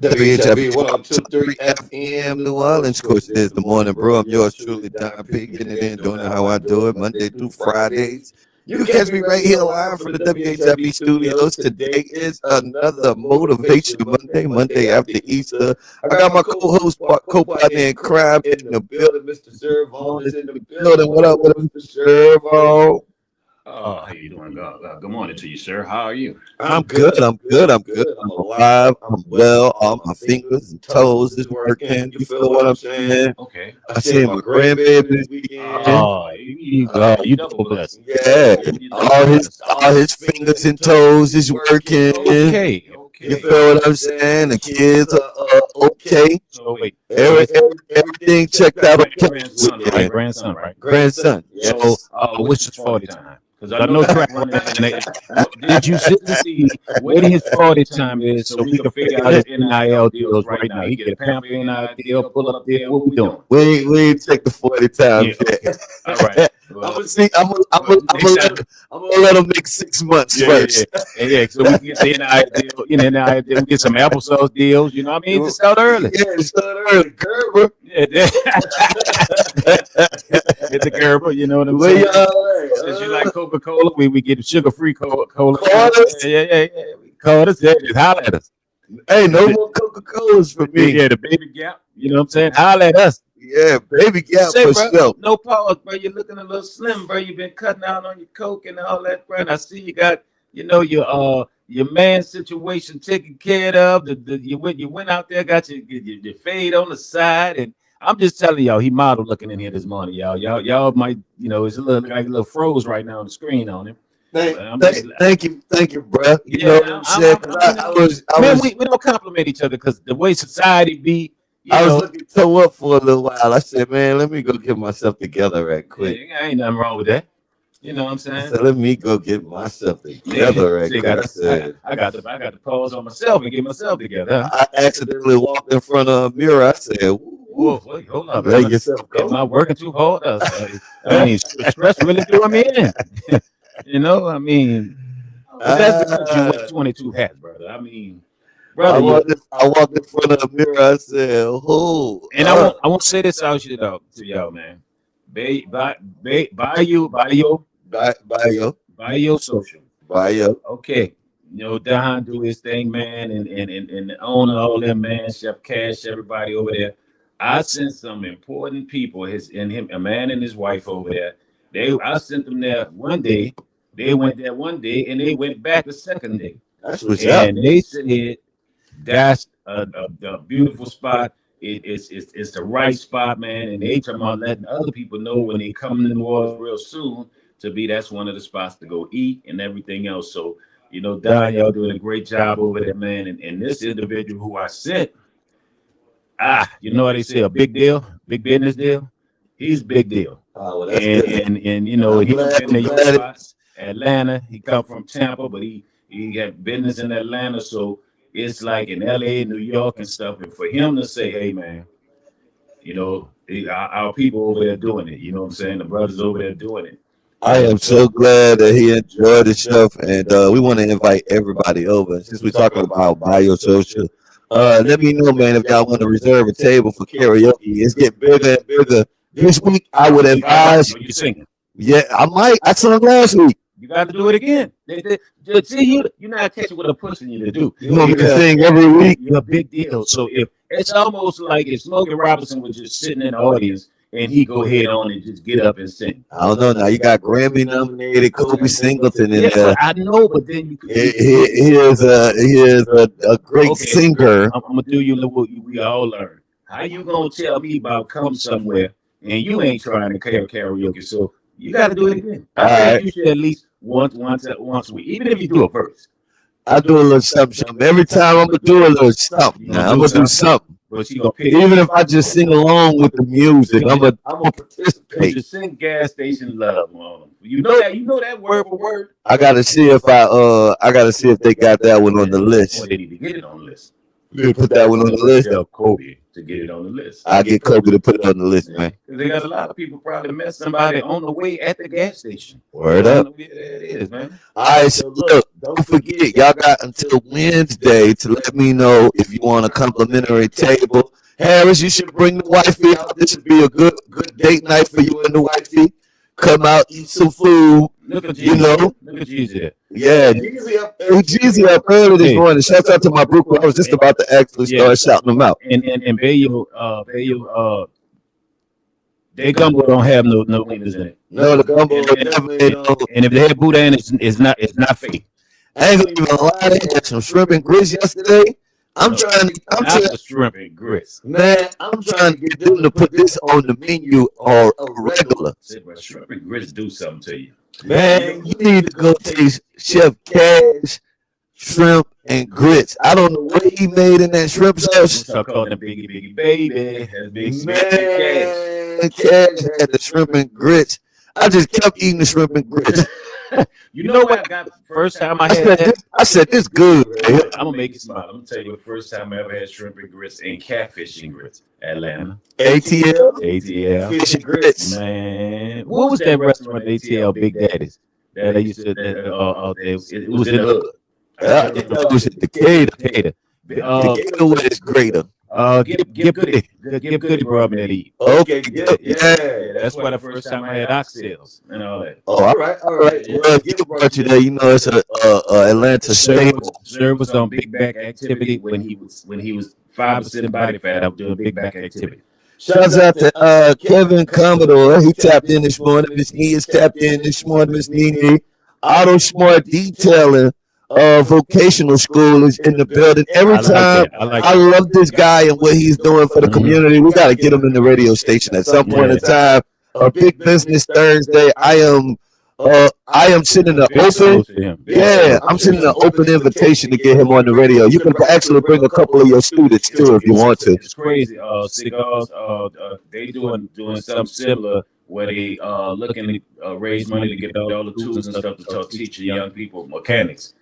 WHIV 102.3 FM New Orleans. Of course, it is the Morning Brew. I'm yours truly, Don P. Getting it in, doing it how I do it, Monday through Fridays. You can catch me right here live from the WHIV studios. Today is another Motivation Monday, Monday after Easter. I got my co-host, co-partner in crime in the building. Mr. Serv is in the building. What up, Mr. Serv? How you doing? Good morning to you, sir. How are you? I'm good. I'm alive. I'm well. All my fingers and toes is working. You feel what I'm saying? Okay. I seen my grandbaby this weekend. You double blessed. Yeah. All his fingers and toes is working. Okay. You feel what I'm saying? The kids are okay. So wait. Everything checked out okay. Grandson, right? Grandson. Yes. So what's his 40 time? Because I know track running. Did you sit to see what his 40 time is so we can figure out his NIL deals right now? He get a Pamper NIL deal, pull up deal. What we doing? We ain't take the 40 times yet. All right. Well, I'm gonna let him make 6 months first. Yeah. So we can get the NIL deal. We get some applesauce deals. You know what I mean? Just start early. Yeah, start early. Gerber. It's a Gerber. You know what I'm saying? Since you like Coca-Cola, we get sugar-free Cola. Yeah. Call us. Just holler at us. Hey, no more Coca-Colas for me. Yeah, the Baby Gap. You know what I'm saying? Holler at us. Yeah, Baby Gap for sure. No pause, bro. You're looking a little slim, bro. You've been cutting out on your Coke and all that, bro. And I see you got, your man situation taken care of. You went out there, got your fade on the side, and I'm just telling y'all, he model looking in here this morning, y'all. Y'all might, it's a little froze right now on the screen on him. Thank you, bro. You know what I'm saying? We don't compliment each other because the way society be. I was looking toe up for a little while. I said, man, let me go get myself together right quick. Yeah, ain't nothing wrong with that. You know what I'm saying? I said, let me go get myself together right quick. I got to pause on myself and get myself together. I accidentally walked in front of a mirror. I said, whoa, wait, hold up. Let yourself go. Am I working too hard? I mean, stress really threw me in. I mean, that's because you 22 hats, brother. I mean, brother, I walked in front of the mirror. I said, "Oh!" And I won't say this out to y'all, man. Buy your social. Okay, Don do his thing, man, and the owner, all them, man, Chef Cash, everybody over there. I sent some important people, a man and his wife over there. I sent them there one day. They went there one day, and they went back the second day. That's what's up. And they said that's a beautiful spot. It's the right spot, man. And they talking about letting other people know when they come in New Orleans real soon that's one of the spots to go eat and everything else. So, Don, y'all doing a great job over there, man. And this individual who I sent, you know what they say, a big deal, big business deal. He's big deal. Oh, well, that's good. And he been in your spots. Atlanta. He come from Tampa, but he got business in Atlanta. So it's like in LA, New York and stuff. And for him to say, hey, man, our people over there doing it. You know what I'm saying? The brothers over there doing it. I am so glad that he enjoyed the stuff. And we want to invite everybody over. Since we're talking about biosocial, let me know, man, if y'all want to reserve a table for karaoke. It's getting bigger and bigger. This week, I would advise. You singing? Yeah, I might. I sung last week. You got to do it again. See, you're not catching what I'm pushing you to do. You want me to sing every week? You're a big deal. So if it's almost like if Smokey Robinson was just sitting in the audience and he go head on and just get up and sing. I don't know. Now you got Grammy nominated Kobe Singleton in Yeah, there. I know, but then you He is a great singer. I'm gonna do you what we all learn. How you gonna tell me about come somewhere and you ain't trying to karaoke? So you got to do it again. I think you should at least once a week, even if you do a verse. I do a little something. Every time I'm gonna do a little something. Now I'm gonna do something. But she gonna pick. Even if I just sing along with the music, I'm gonna participate. Just sing gas station love on them. You know that word for word. I gotta see if they got that one on the list. Well, they need to get it on the list. You put that one on the list. Tell Kobe to get it on the list. I get Kobe to put it on the list, man. Because they got a lot of people probably met somebody on the way at the gas station. Word up. There it is, man. All right, so look, don't forget, y'all got until Wednesday to let me know if you want a complimentary table. Harris, you should bring the wifey out. This would be a good date night for you and the wifey. Come out, eat some food. Look at you know. Look at Jeezy. Yeah, Jeezy up early this morning. Shout out to my group. I was just about to actually start shouting them out. And Bayo, their gumbo don't have no wieners in it. No, the gumbo. And if they had boudin, it's not fake. I ain't gonna even lie. They had some shrimp and grits yesterday. I'm trying to shrimp and grits. Man, I'm trying to get them to put this on the menu or regular. Shrimp and grits do something to you. Man, you need to go taste Chef Cash shrimp and grits. I don't know what he made in that shrimp sauce. So calling Biggie Baby. Man, Cash had the shrimp and grits. I just kept eating the shrimp and grits. You know what I got first time I had that? I said this good. Man. I'm gonna make you smile. I'm gonna tell you the first time I ever had shrimp and grits and catfish and grits. Atlanta. ATL. Fish and grits. Man, what was that restaurant? ATL Big Daddy's. That they used to. It was in the hood. It was at Decatur. Decatur was greater. Give Goody brought me to eat. Okay, yeah. That's why the first time I had oxtails and all that. Oh, all right. Well, Give brought you there. You know, it's a Atlanta staple. Serv was on big back activity when he was 5% body fat. I was doing big back activity. Shouts out to Kevin Commodore. He tapped in this morning. Miss Nene is tapped in this morning. Miss Nene. Auto Smart Detailing. Vocational school is in the building. Every time I love this guy and what he's doing for the community. We got to get him in the radio station at some point in time. A big business Thursday. I am sending an open. Yeah, I'm sending an open invitation to get him on the radio. You can actually bring a couple of your students too if you want to. It's crazy. Cigars. They doing something similar where they looking to raise money to get all the tools and stuff to teach the young people mechanics.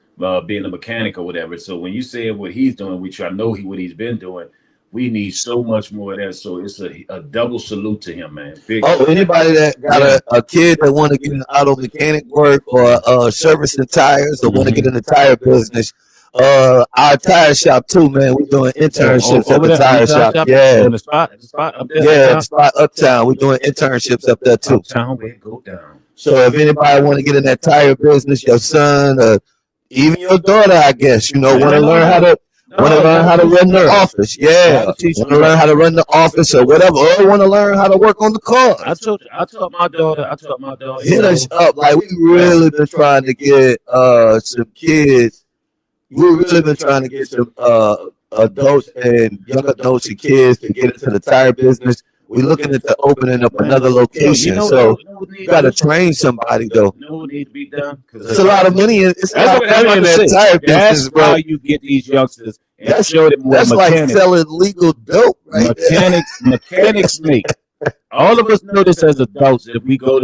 Being a mechanic or whatever. So when you say what he's doing, which I know what he's been doing, we need so much more of that. So it's a double salute to him, man. Anybody that got a kid that want to get in auto mechanic work or servicing tires or want to get in the tire business, our tire shop too, man. We're doing internships at the tire shop. Yeah, the spot up there. Yeah, the spot uptown. We're doing internships up there too. Uptown, where it go down. So if anybody want to get in that tire business, your son, even your daughter, I guess, want to learn how to run their office. Yeah, want to learn how to run the office or whatever, or want to learn how to work on the car. I taught my daughter. Hit us up. Like, we really been trying to get some kids. We really been trying to get some adults and young adults and kids to get into the tire business. We're looking at the opening up another location, so you got to train somebody though. You know what needs to be done? It's a lot of money. It's a lot of money in that tire business, bro. That's how you get these youngsters. That's like selling legal dope, right? Mechanics make. All of us know this as adults. If we go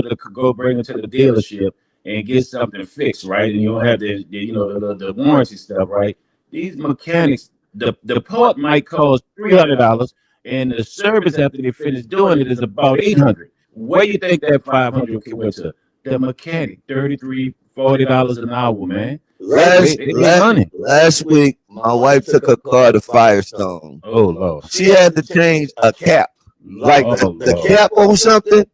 bring them to the dealership and get something fixed, right, and you don't have the warranty stuff, right? These mechanics, the part might cost $300. And the service after they finish doing it is about $800. Where you think that $500 went to? The mechanic, $33, $40 an hour, man. Last week, my wife took her car to Firestone. Oh Lord! She had to change a cap, like the cap on something.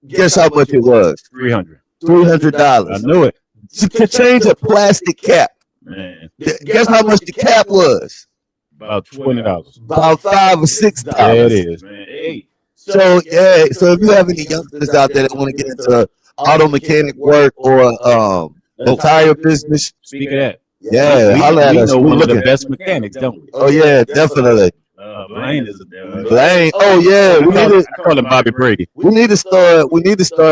Guess how much it was? $300. $300. I knew it. to change a plastic cap. Man, Guess how much the cap was? about $20. About $5 or There it $6. is. Man, hey, So yeah, so if you have any youngsters out there that want to get into auto mechanic work or tire business, speak of that. yeah, holla at We us. know We're one of the looking. best mechanics, don't we? Oh yeah, definitely. Blaine is Blaine. Oh yeah, I call him Bobby Brady. we need to start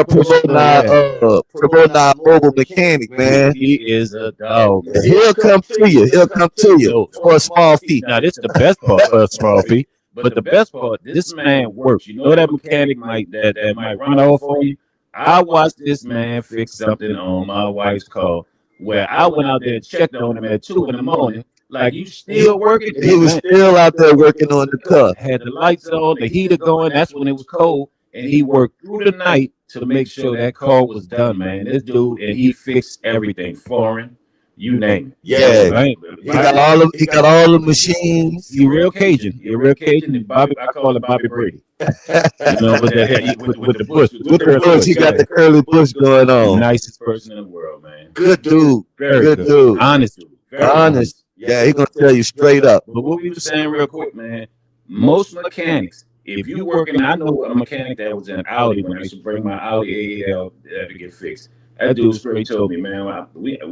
promoting our mobile mechanic, man. He is a dog. And he'll come to you. He'll come to you for a small fee. Now, this is the best part for a small fee. But the best part, this man works. You know that mechanic that might run off on you. I watched this man fix something on my wife's car where I went out there and checked on him at 2 in the morning. Like, you still working? He was still out there working on the car. Had the lights on, the heater going. That's when it was cold. And he worked through the night to make sure that car was done, man. This dude, and he fixed everything, foreign, you name it. Yeah. Right? He got all the machines. He real Cajun. He real Cajun. And Bobby, I call him Bobby Brady. You know, with the bush, With the bush, he got the curly bush going on. nicest Person in the world, man. Good dude. very Good dude. honest. Very Honest. Yeah, he gonna tell you straight up. But what we were saying real quick, man, most mechanics, if you working, I know a mechanic that was in Audi when I used to bring my Audi AAL to get fixed. That dude straight told me, man, I make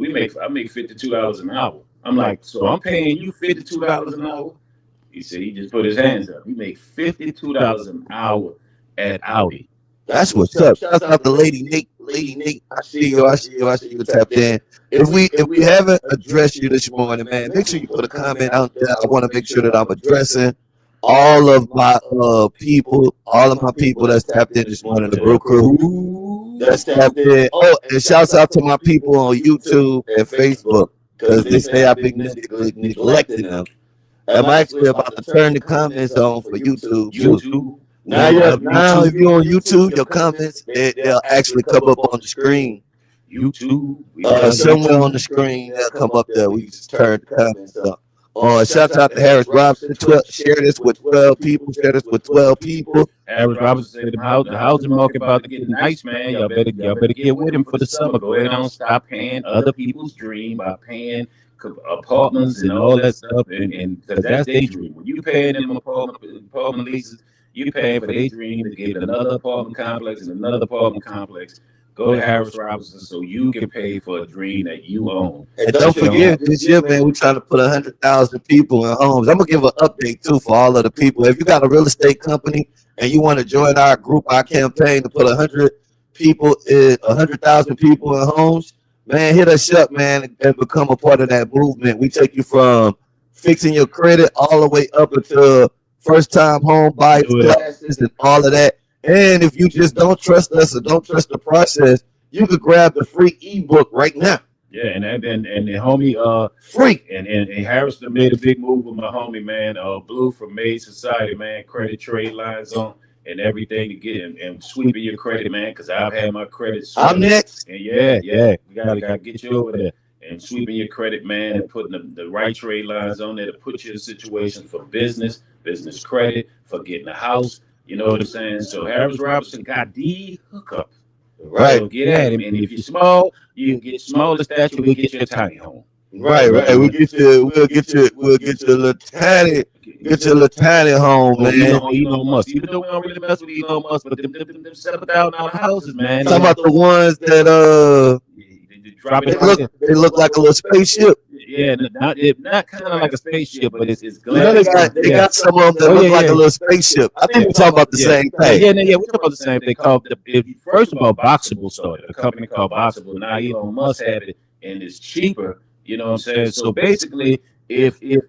$52 an hour. I'm like, so I'm paying you $52 an hour? He said he just put his hands up. You make $52 an hour at Audi. That's what's up. Shout out to Lady Nate. Lady Nate, I see you tapped in. If we haven't addressed you this morning, man, make sure you put a comment out there. I want to make sure that I'm addressing all of my people that's tapped in this morning, the Brew Crew that's tapped in. Oh, and shouts out to my people on YouTube and Facebook because they say I've been neglecting them. I'm actually about to turn the comments on for YouTube. YouTube. Now, if you're on YouTube, your comments they'll actually come up on the screen. YouTube. Somewhere on the screen they'll come up there. We just turn the comments up. Shout out to Harris Robinson. Share this with 12 people. Share this with 12 people. Harris Robinson said the housing market about to get nice, man. Y'all better get with him for the summer. Go ahead and stop paying other people's dream by paying apartments and all that stuff, and because that's their dream. When you paying them apartment leases, you paying for their dream to get another apartment complex and another apartment complex. Go to Harris Robinson so you can pay for a dream that you own. And don't forget, this year, man, we're trying to put 100,000 people in homes. I'm gonna give an update too for all of the people. If you got a real estate company and you want to join our group, our campaign to put 100,000 people in homes, man, hit us up, man, and become a part of that movement. We take you from fixing your credit all the way up until first-time home buyers classes and all of that. And if you just don't trust us or don't trust the process, you could grab the free ebook right now. Yeah, and the homie Free. And Harris made a big move with my homie, man. Blue from Made Society, man. Credit trade lines on and everything to get and sweeping your credit, man. Because I've had my credit. I'm next. And yeah, we gotta get you over there and sweeping your credit, man, and putting the right trade lines on there to put you in situations for business credit, for getting a house. You know what I'm saying? So Harris Robinson got the hookup. Right. So get at him. And if you're small, you can get smaller stature, we'll get you a tiny home. Right. We'll get you a little tiny home, man. Elon Musk. Even though we don't really mess with Elon Musk, but them $7,000 houses, man. Talking about the ones that they look like a little spaceship. Yeah, not kind of like a spaceship, but it's You know, they got some of them that look like a little spaceship. I think we're talking about the same thing. Yeah, we're talking about the same thing. First of all, Boxable started a company called Boxable. Now Elon Musk have it, and it's cheaper. You know what I'm saying? So basically, if you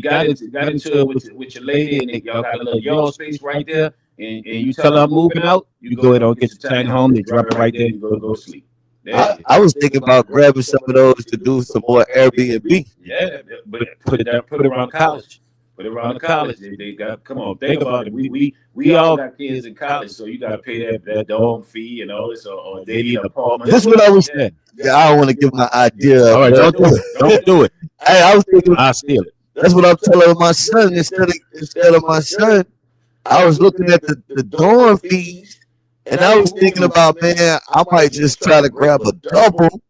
got into it with your lady and y'all got a little yard space right there, and you tell her I'm moving out, you go ahead and get your tiny home. They drop it right there. You go to sleep. I was thinking about grabbing some of those to do some more Airbnb. Yeah, but put it around college. Put it around the college. They got, come on, think about it. We all got kids in college, so you got to pay that dorm fee and all this, or they need an apartment. This is what I was saying. Yeah, I don't want to give my idea. All right, don't do it. Don't do it. Hey, I was thinking, I'll steal it. that's what I'm telling my son. Instead of my son, I was looking at the dorm fees. And I was thinking about, man, I might just try to grab a double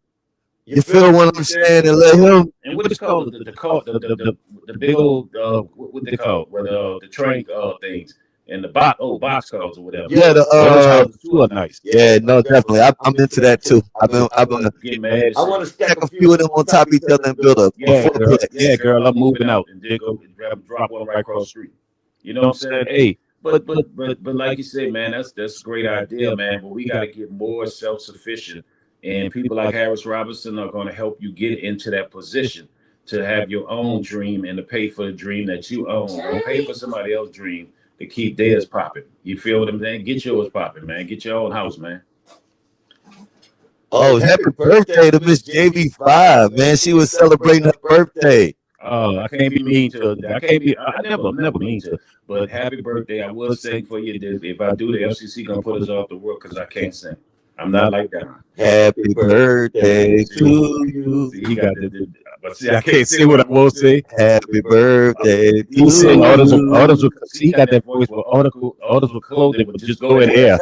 You feel what I'm saying? And let him. And what is called the big old what they call where the train things and the box cars or whatever. Yeah, Those houses too are nice. yeah, no, definitely. I'm into that too. I've been Get mad. I want to stack a few of them on top of each other and build a Yeah, girl. fourplex. Yeah, girl. I'm moving out. and then go drop one right across the street. You know what I'm saying? Hey, but like you said, man, that's a great idea, man. But we got to get more self sufficient, and people like Harris Robinson are going to help you get into that position to have your own dream and to pay for the dream that you own. Don't pay for somebody else's dream to keep theirs popping. You feel what I'm saying? Get yours popping, man. Get your own house, man. Oh, happy birthday to Miss JB5, man. She was celebrating her birthday. Oh, I can't be mean to. I can't be. I never mean to. But happy birthday! I will sing for you. If I do, the FCC gonna put us off the world because I can't sing. I'm not like that. Happy birthday to you. See, he got but see, I can't say what I will say. Happy birthday to He said orders you. see, he got that voice where orders with clothing would just go in air.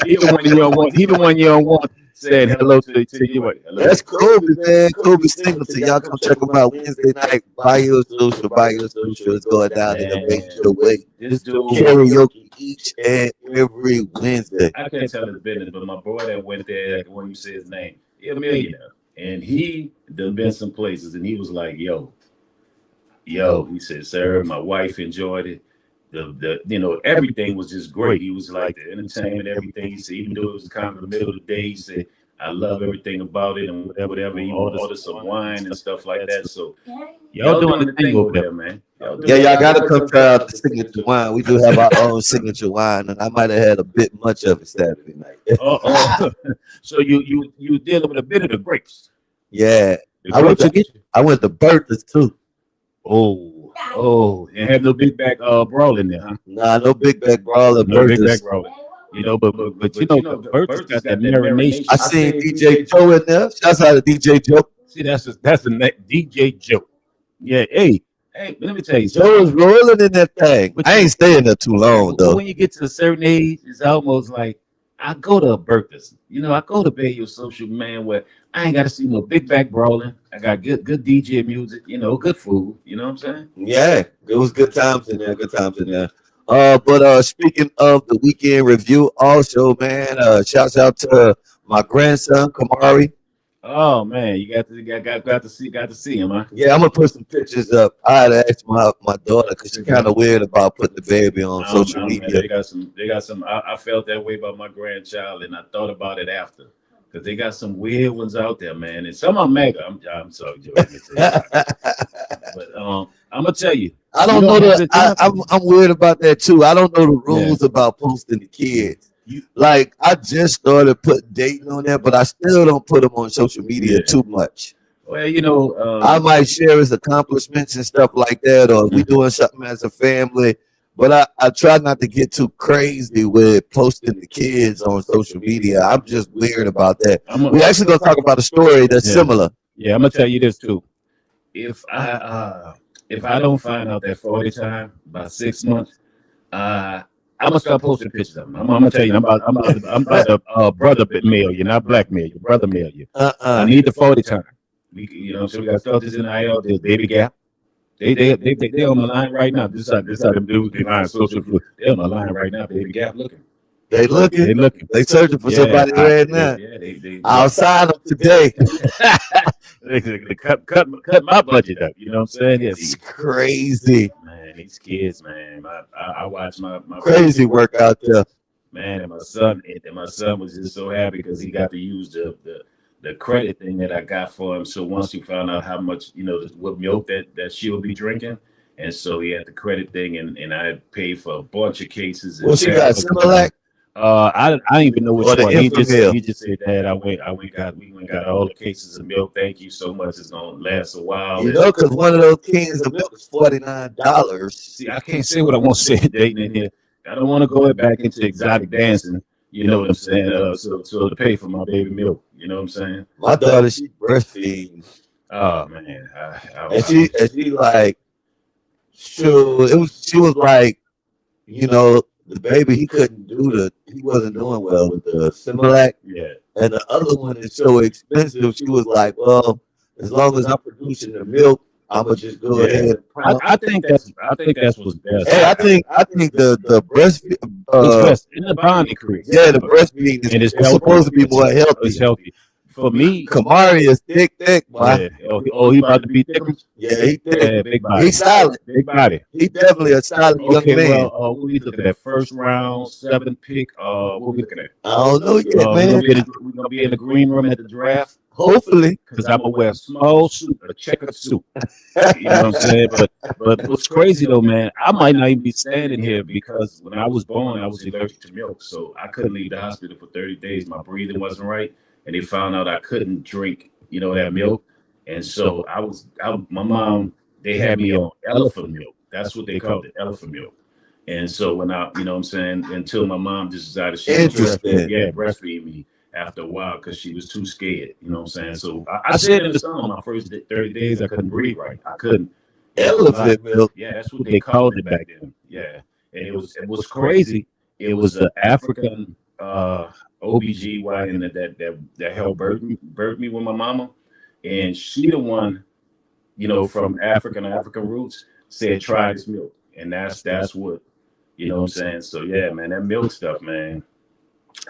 He the one you don't want. He the one you don't want saying hello to you. Hello. That's Kobe, man. Kobe Singleton. Y'all come check him out Wednesday night. Buy your social. It's going down in the major way. This dude, Karaoke each and every Wednesday. I can't tell his business, but my boy that went there, when you say his name, he a millionaire, and he done been some places, and he was like, "Yo," he said, "Sir, my wife enjoyed it. The everything was just great." He was like the entertainment, everything. He said, even though it was kind of the middle of the day, he said, "I love everything about it," and whatever. He ordered some wine and stuff like that. So y'all doing the thing over there, man. Y'all gotta come try out the signature wine. We do have our own signature wine, and I might have had a bit much of it Saturday night. So you dealing with a bit of the grapes. Yeah, I went to get you. I went to Bertha's too. Oh, and have no big back brawl in there, huh? Nah, no big back brawler. No big back Bertha's. roll. But the Bertha's got that marination. I seen DJ Joe in there. Shouts out to DJ Joe. See, that's a DJ joke. Yeah, hey, let me tell you Joe something. was rolling in that thing. But I ain't staying there too long But though. when you get to a certain age, it's almost like I go to a Bertha's. I go to Bay Your Social, man, where I ain't got to see no big back brawling. I got good DJ music, good food. You know what I'm saying? Yeah, it was good times in there. Good times in there. But speaking of the weekend review, also, man, shouts out to my grandson Kamari. Oh man, you got to see him, huh? Yeah, I'm gonna put some pictures up. I had to ask my daughter because she's kind of weird about putting the baby on social media. They got some. I felt that way about my grandchild, and I thought about it after. Because they got some weird ones out there, man, and some are mega. I'm sorry, Joe. But I'm gonna tell you, I don't know I'm weird about that too. I don't know the rules about posting the kids. Like I just started putting dating on there, but I still don't put them on social media too much. Well, I might share his accomplishments and stuff like that, or if we doing something as a family. But I try not to get too crazy with posting the kids on social media. I'm just weird about that. We actually gonna talk about a story that's similar. Yeah, I'm gonna tell you this too. if I don't find out that 40 time by 6 months, I'm gonna start posting pictures of them. I'm gonna tell you, I'm about to brother mail you, not blackmail you, brother mail you. I need the 40 time. So we got stuff that's in the IL. There's Baby Gap. They on the line right now. This how them dudes be lying social food. They on the line right now. Baby Gap looking. They looking. They searching for somebody right now. They I'll sign them today. They cut my budget up. You know what I'm saying? Yeah, It's crazy. Man, these kids, man. I watch my Crazy work out there. man, and my son was just so happy because he got to use the credit thing that I got for him. So once he found out how much, what milk that she'll be drinking, and so he had the credit thing, and I paid for a bunch of cases. What she got? Similac? I don't even know which Or the one. Infamil. He just said that we went got all the cases of milk. Thank you so much. It's gonna last a while. Because one of those cans of milk is $49. See, I can't say what I want to say dating in here. I don't want to go back into exotic dancing. You know what I'm saying? So to pay for my baby milk. You know what I'm saying? My daughter, she breastfeeding. Oh man, And she like, she was like, the baby, he wasn't doing well with the Similac. Yeah. and the other one is so expensive. She was like, well, as long as I'm producing the milk, I'ma just go ahead and pound. I think that's what's best. Hey, I think the breast It's best in the bond increase. yeah, the breastfeeding And is it's supposed to be more healthy. It's healthy. For me, Kamari is thick, boy. yeah. Oh, he about to be thick. Yeah, he thick. Yeah, big body. He's solid. Big body. He's definitely a solid young Okay, man. well, what we looking at? First round, 7th pick. What we looking at? I don't know yet, We're man. gonna be in the green room at the draft. Hopefully. Because I'm gonna wear a small suit, a checkered suit. You know what I'm saying? But what's crazy though, man, I might not even be standing here because when I was born, I was allergic to milk, so I couldn't leave the hospital for 30 days. My breathing wasn't right, and they found out I couldn't drink, that milk, and so my mom, they had me on elephant milk. That's what they called it, elephant milk. And so when what I'm saying, until my mom just decided she would breastfeed me after a while because she was too scared, you know what I'm saying? So I said in the sun my first 30 days I couldn't breathe right. I couldn't. Elephant milk. Yeah, that's what they called it back then. Yeah. And it was crazy. It was an African OBGYN that helped birth me with my mama. And she the one, from African roots said try this milk. And that's what, you know what I'm saying? So yeah, man, that milk stuff, man.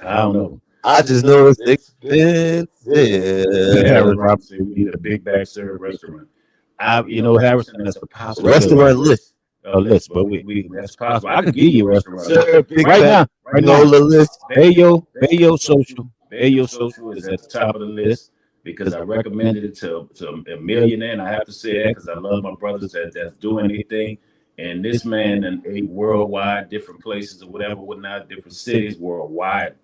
I don't know. I just know it's expensive. Harrison Robinson, we need a big back serve restaurant. Harrison, that's a possible Restaurant list. List, but we that's possible. I could give you a restaurant Sir, big right back. now. Right Know now, the list. Bayo Social. Bayo Social is at the top of the list because I recommended it to a millionaire, and I have to say that because I love my brothers that's doing anything. And this man and ate worldwide, different places or whatnot, different cities worldwide.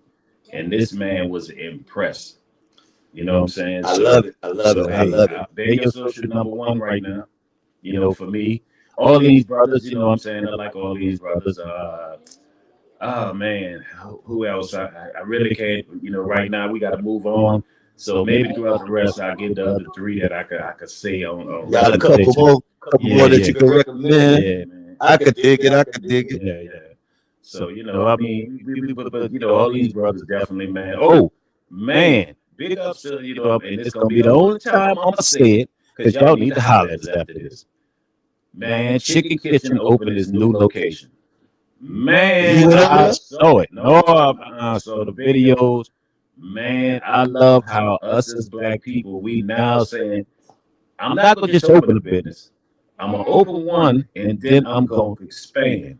And this man was impressed. You know what I'm saying? I love it. I love it. Bayo Social #1 right now. For me, all these brothers. You know what I'm saying? I like all these brothers. Oh man, who else? I really can't. Right now we got to move on. So maybe throughout the rest, I'll get the other 3 that I could say on. Got a couple more that you can recommend. Yeah, man. I could dig it. Yeah. So I mean, but all these brothers definitely, man. Oh man, big ups to and it's gonna be the only time I'm gonna say it because y'all need to holler at us after this. Man, Chicken Kitchen opened its new location. Man, I saw it. No, I saw the videos. Man, I love how us as black people, we now saying, I'm not gonna just open a business. I'm gonna open one and then I'm gonna expand.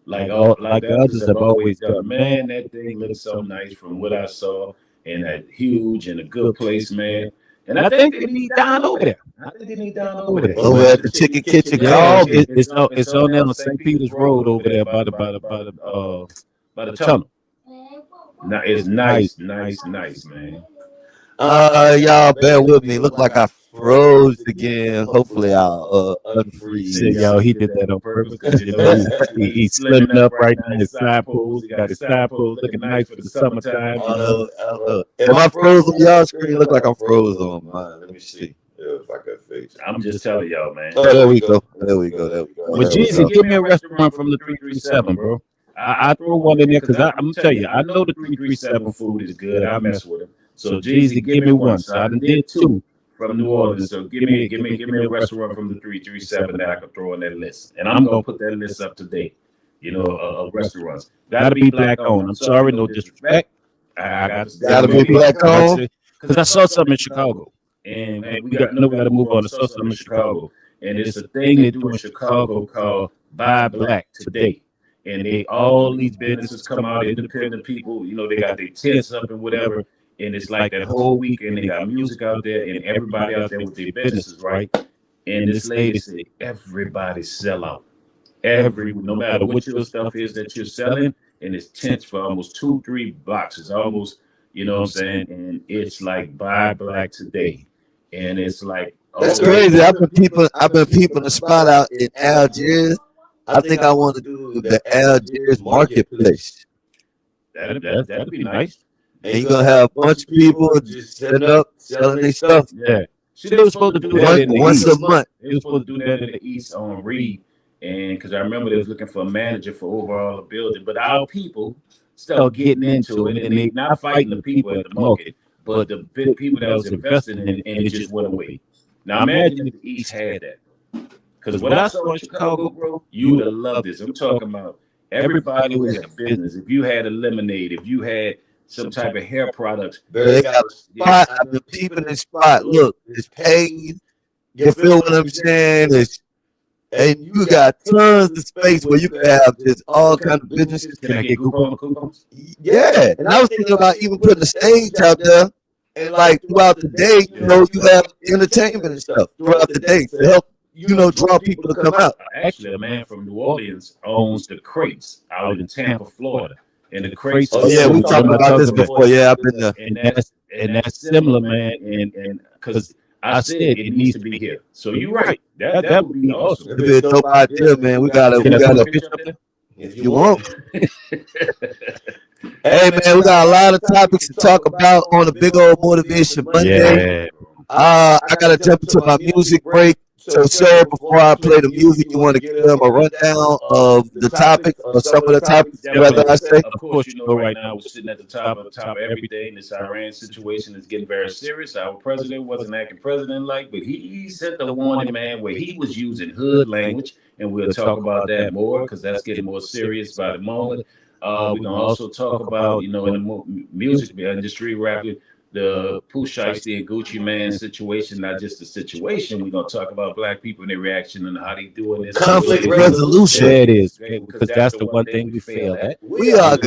Like the others have always done. Man, that thing looks so nice from what I saw, and that huge and a good place, man. And I think they need down over there. Over at the Chicken Kitchen. Yeah, it's on there on St. Peter's Road over there by the tunnel. Now it's nice, man. Y'all bear with me. Look like I froze again. Hopefully I'll unfreeze. Yo, he did that on purpose because he's slimming up right now. His side pose, he got his side pose looking nice for the summertime. Am I frozen on y'all screen? Look like I'm frozen on mine. Let me see if I can fix it. I'm just telling y'all, man. Oh, there we go. But Jesus, give me a restaurant from the 337, bro. I throw one in there because I'm gonna tell you, I know the 337 food is good. I mess with them. So Jeezy, give me one. So I did 2 from New Orleans. So give me a restaurant from the 337 that I could throw on that list. And I'm gonna put that list up to date. Of restaurants. Gotta be black owned. I'm sorry, no disrespect. I gotta be black owned. Because I saw something in Chicago. And we gotta move on. I saw something in Chicago. And it's a thing they do in Chicago called Buy Black Today. And all these businesses come out, independent people, they got their tents up and whatever. And it's like that whole weekend, they got music out there and everybody out there with their businesses, right? And this lady said, everybody sell out. No matter what your stuff is that you're selling, and it's tents for almost 2-3 boxes, almost, you know what I'm saying? And it's like Buy Black Today. And it's like, that's crazy. I've been peeping the spot out in Algiers. I think I want to do the Algiers marketplace. That'd be nice. And you're gonna have a bunch of people just setting up, selling their stuff. Yeah. See, they were supposed to do that once a month. They were supposed to do that in the East on Reed. And because I remember they was looking for a manager for overall the building. But our people start getting into it, and they not fighting the people at the market. but the big people that was invested in it, and it just went away. Now imagine if the East had that. Because what I saw in Chicago, bro, you would have loved this. I'm talking about everybody who had a business. If you had a lemonade, if you had some type of hair products, They got a spot. I've been peeping this spot. Look, it's paid. You feel what I'm saying? And you got tons of space where you can have just all kinds of businesses. Can I get coupons? Yeah. And I was thinking about even putting a stage out there. And like throughout the day, you have entertainment and stuff throughout the day to help, draw people to come out. Actually, a man from New Orleans owns the Crates out in Tampa, Florida. And the Crates. Oh, yeah, we talked about this before. Yeah, I've been there. And that's similar, man. And because I said it needs to be here. So you're right. That would be awesome. It'd be a dope idea, man. We gotta if you want. Hey man, we got a lot of topics to talk about on the Big Old Motivation Monday. Yeah. I gotta jump into my music break. So, sir, before I play the music, you want to give them a rundown of the topic or some of the topics, whether I say? Of course, right now we're sitting at the top of everything. This Iran situation is getting very serious. Our president wasn't acting president-like, but he set the warning, man, where he was using hood language, and we'll talk about that more because that's getting more serious by the moment. We're going to also talk about, in the music industry, rapping, the Pooh Shiesty and Gucci Man situation, not just the situation. We're going to talk about black people and their reaction and how they doing this. Conflict resolution. Yeah, it is. Because that's the one thing we fail at. We are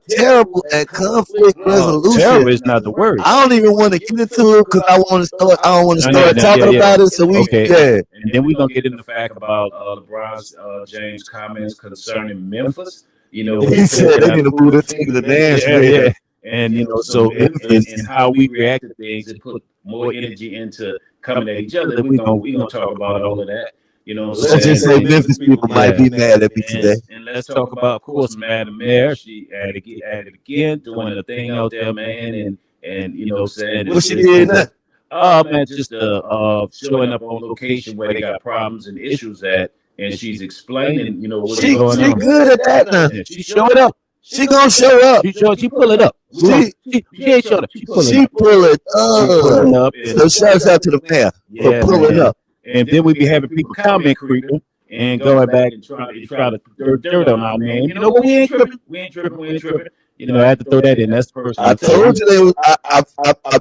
terrible at conflict resolution. Terrible is not the word. I don't even want to get into it because I don't want to start talking about it. So And then we're going to get into the fact about LeBron James' comments concerning Memphis. He said they need to move the team to Nashville. And and how we react to things and put more energy into coming at each other. We're gonna talk about all of that. Let's just say Memphis people might be mad at me today. And let's talk about, of course, Madam Mayor. She at it again, doing a thing out there, man. And saying what she did now? Man, just showing up on location where they got problems and issues at, and she's explaining, what's going on. She good at that now. She showing up. She gonna show up. She pull it up. She ain't showing up. She pull it up. So shouts out to the mayor for pulling up. And then we be having people comment creeping and going back and try to dirt on our name. We ain't tripping. We ain't tripping. I had to throw that in. That's the first. I told you I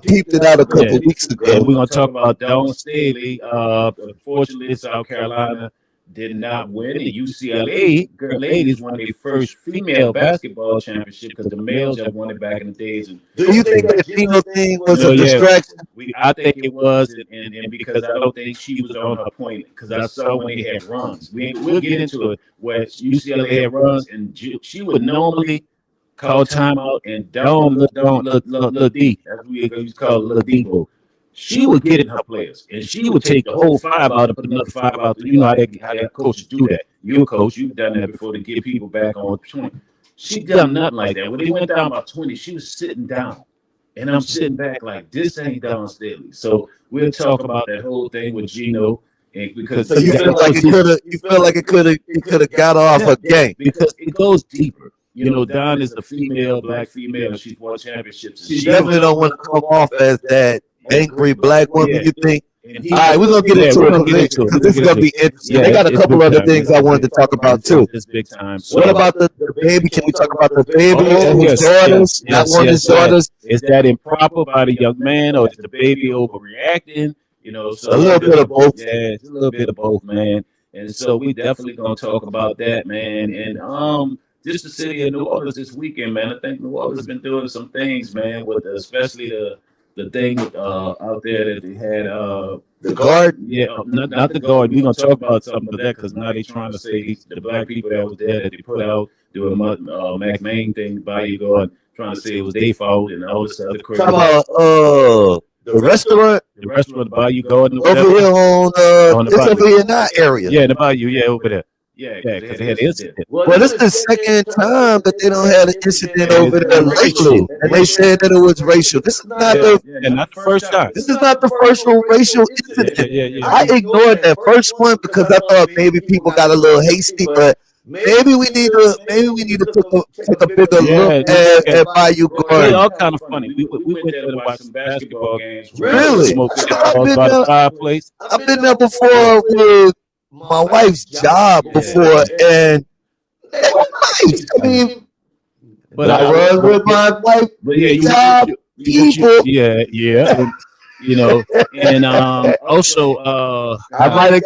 peeped it out a couple weeks ago. And we're gonna talk about Dawn Staley. Unfortunately, South Carolina did not win. And UCLA ladies won their first female basketball championship because the males have won it back in the days. And do you think that female thing was a distraction? I think it was, and because I don't think she was on her point, because I saw when they had runs. We'll get into it where UCLA had runs, and she would normally call timeout, and Dawn Lil D, that's what we used to call Lil Debo. She would get in her players, and she would take the whole 5 out and put another 5 out. You know how that coaches do that. You're a coach. You've done that before to get people back on 20. She done nothing like that. When they went down by 20, she was sitting down. And I'm sitting back like, this ain't Dawn Staley. So we'll talk about that whole thing with Gino. And because so you feel like it could have got off a game. Because it goes deeper. Dawn is the black female, and she's won championships. She definitely don't want to come off as that angry black woman, you think? All right, we're gonna get into it because this is gonna be interesting. They got a couple other things I wanted to talk about too. It's big time. What about the baby? Can we talk about the baby and his daughters? Not one of his daughters. Is that improper by the young man, or is the baby overreacting? So a little bit of both. Yeah, it's a little bit of both, man. And so we definitely gonna talk about that, man. And just the city of New Orleans this weekend, man. I think New Orleans has been doing some things, man, with especially the thing out there that they had the guard. Yeah, not the guard. We're gonna talk about something of that because now they're trying to say the black people that was there that they put out doing Mac Main thing by you guard, trying to say it was their fault and all this other crap. Talk about the restaurant Bayou Garden over here on it's over here in that area. Yeah, in the Bayou, over there. Yeah, because they had an incident. Well, this is the second time that they don't have an incident over there lately, and they said that it was racial. This is not not the first time. This is not the first racial incident. I ignored that first one because I thought maybe people got a little hasty, but maybe we need to take a bigger look Yeah, at Bayou Well, Garden. all kind of funny. We went there to watch some basketball games. Really? Smoking I've cigars been by the there. fireplace. I've been there before with my wife's job before, and they were nice. I mean, But I was with my wife's but yeah, job people. yeah, and, you know, and also I might have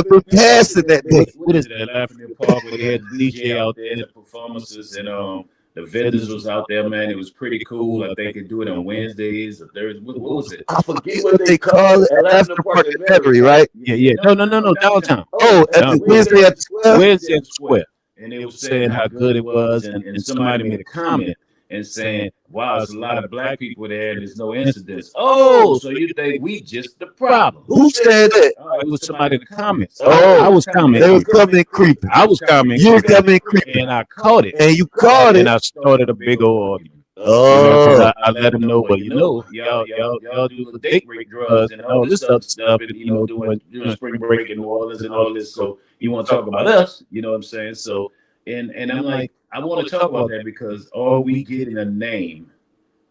been passing that day. what is it, that Lafayette Park where they had the DJ out there and the performances and the vendors was out there, man. It was pretty cool. I think they do it on Wednesdays or Thursdays. What was it? I forget what they call it. After Park at Metairie, right? Yeah. No, downtown. Oh, at the Wednesday at the square. Wednesday at the square. And they were saying how good it was, and somebody made a comment and saying, wow, there's a lot of black people there and there's no incidents. Oh, so you think we just the problem? Who said that? It was somebody in the comments. Oh, I was commenting. They was coming creeping. I was commenting. You was coming creeping. And I caught it. And you caught it. And I started a big old argument. Oh, I let them know, but y'all do the date rape drugs and all this other stuff, and doing spring break in New Orleans and all this. So you want to talk about us? You know what I'm saying? So and I'm like, I want to talk about that because are we getting a name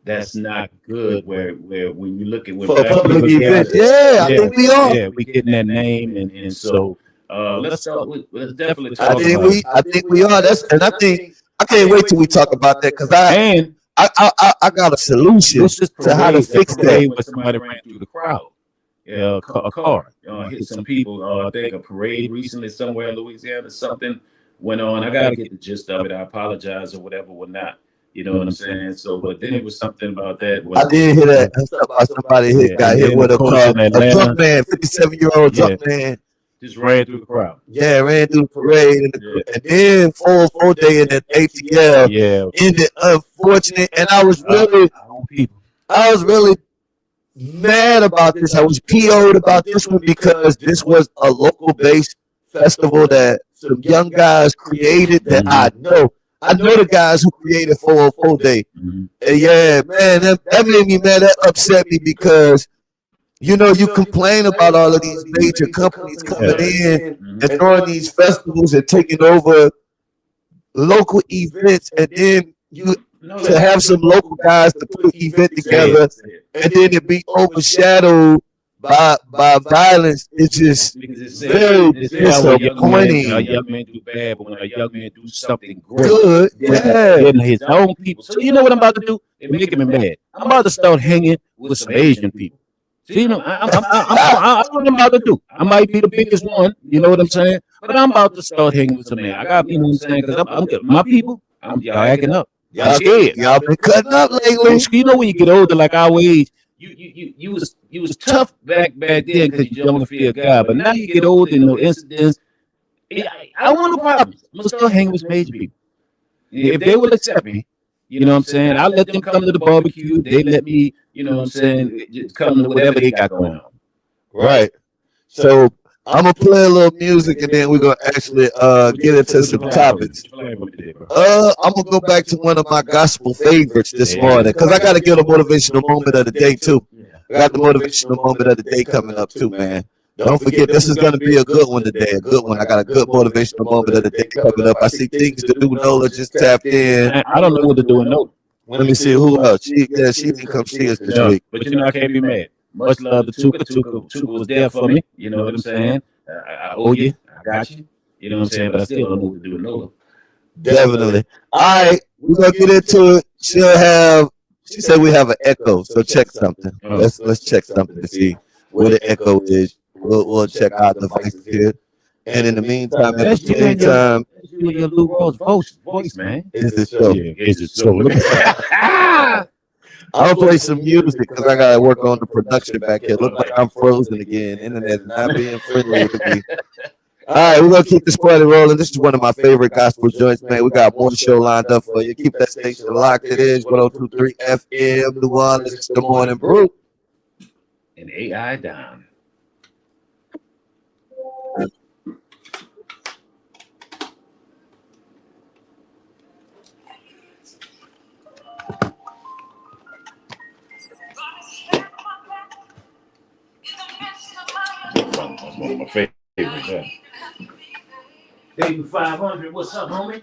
that's not good? Where when you look at for a public event, I think we are. Yeah, we getting that name, and so let's definitely talk. I think we are. I can't wait till we talk about that because I got a solution to how to fix that. When somebody ran through the crowd, a car hit some people. I think a parade recently somewhere in Louisiana. Something went on. I gotta get the gist of it. I apologize or whatever, or not. You know what I'm saying? So, but then it was something about that. I did hear that. Somebody got hit with a car. A drunk man, 57-year-old drunk man. Just ran through the crowd. Yeah, ran through the parade. And then 404 day in that ATL ended unfortunate. And I was really mad about this. I was PO'd about this one because this was a local based festival that some young guys created that I know. I know the guys who created 404 Day. And yeah, man, that made me mad. That upset me because you complain about all of these major companies coming in and throwing these festivals and taking over local events, and then to have some local guys to put an event together, and then it be overshadowed by violence. It's just very disappointing. A young man do bad, but when a young man do something good, getting his own people. So you know what I'm about to do? It making me mad. I'm about to start hanging with some Asian people. See, I'm what I'm about to do. I might be the biggest one, you know what I'm saying? But I'm about to start hanging with some man. I got, you know what I'm saying? Because I'm my people, y'all acting up. Y'all scared. Y'all been cutting up lately. You know when you get older, like our age, you was tough back then because you don't feel God. But now you get older and no incidents. I don't want no problems. I'm gonna start hanging with some Asian people. If they will accept me. You know what I'm saying? I let them come to the barbecue. They let me, you know what I'm saying, just come to whatever they got going on. Right. So I'm gonna play a little music and then we're gonna actually get into some topics. I'm gonna go back to one of my gospel favorites this morning because I gotta get a motivational moment of the day too. I got the motivational moment of the day coming up too, man. Don't forget, this is going to be a good one today, a good one. I got a good motivational moment of the day coming up. I see things to do. Nola just tapped in. I don't know what to do in Nola. Let me see who else. She didn't come see us this week. But I can't be mad. Much love to Tuka. Tuka was there for me. You know what I'm saying? I owe you. I got you. You know what I'm saying? But I still don't know what to do in Nola. Definitely. All right, we're going to get into it. She said we have an echo, so check something. Let's check something to see where the echo is. We'll check out the devices here. And in the meantime, your Lou Rawls voice, man. Is it so? Yeah, is it so? I'll play some music because I gotta work on the production back here. Look like I'm frozen again. Internet is not being friendly with me. All right, we're gonna keep this party rolling. This is one of my favorite gospel joints, man. We got more show lined up for you. Keep that station locked. It is 102.3 FM, New Orleans, the Morning Brew. And AI down. That's one of my favorites. Baby 500, what's up, homie?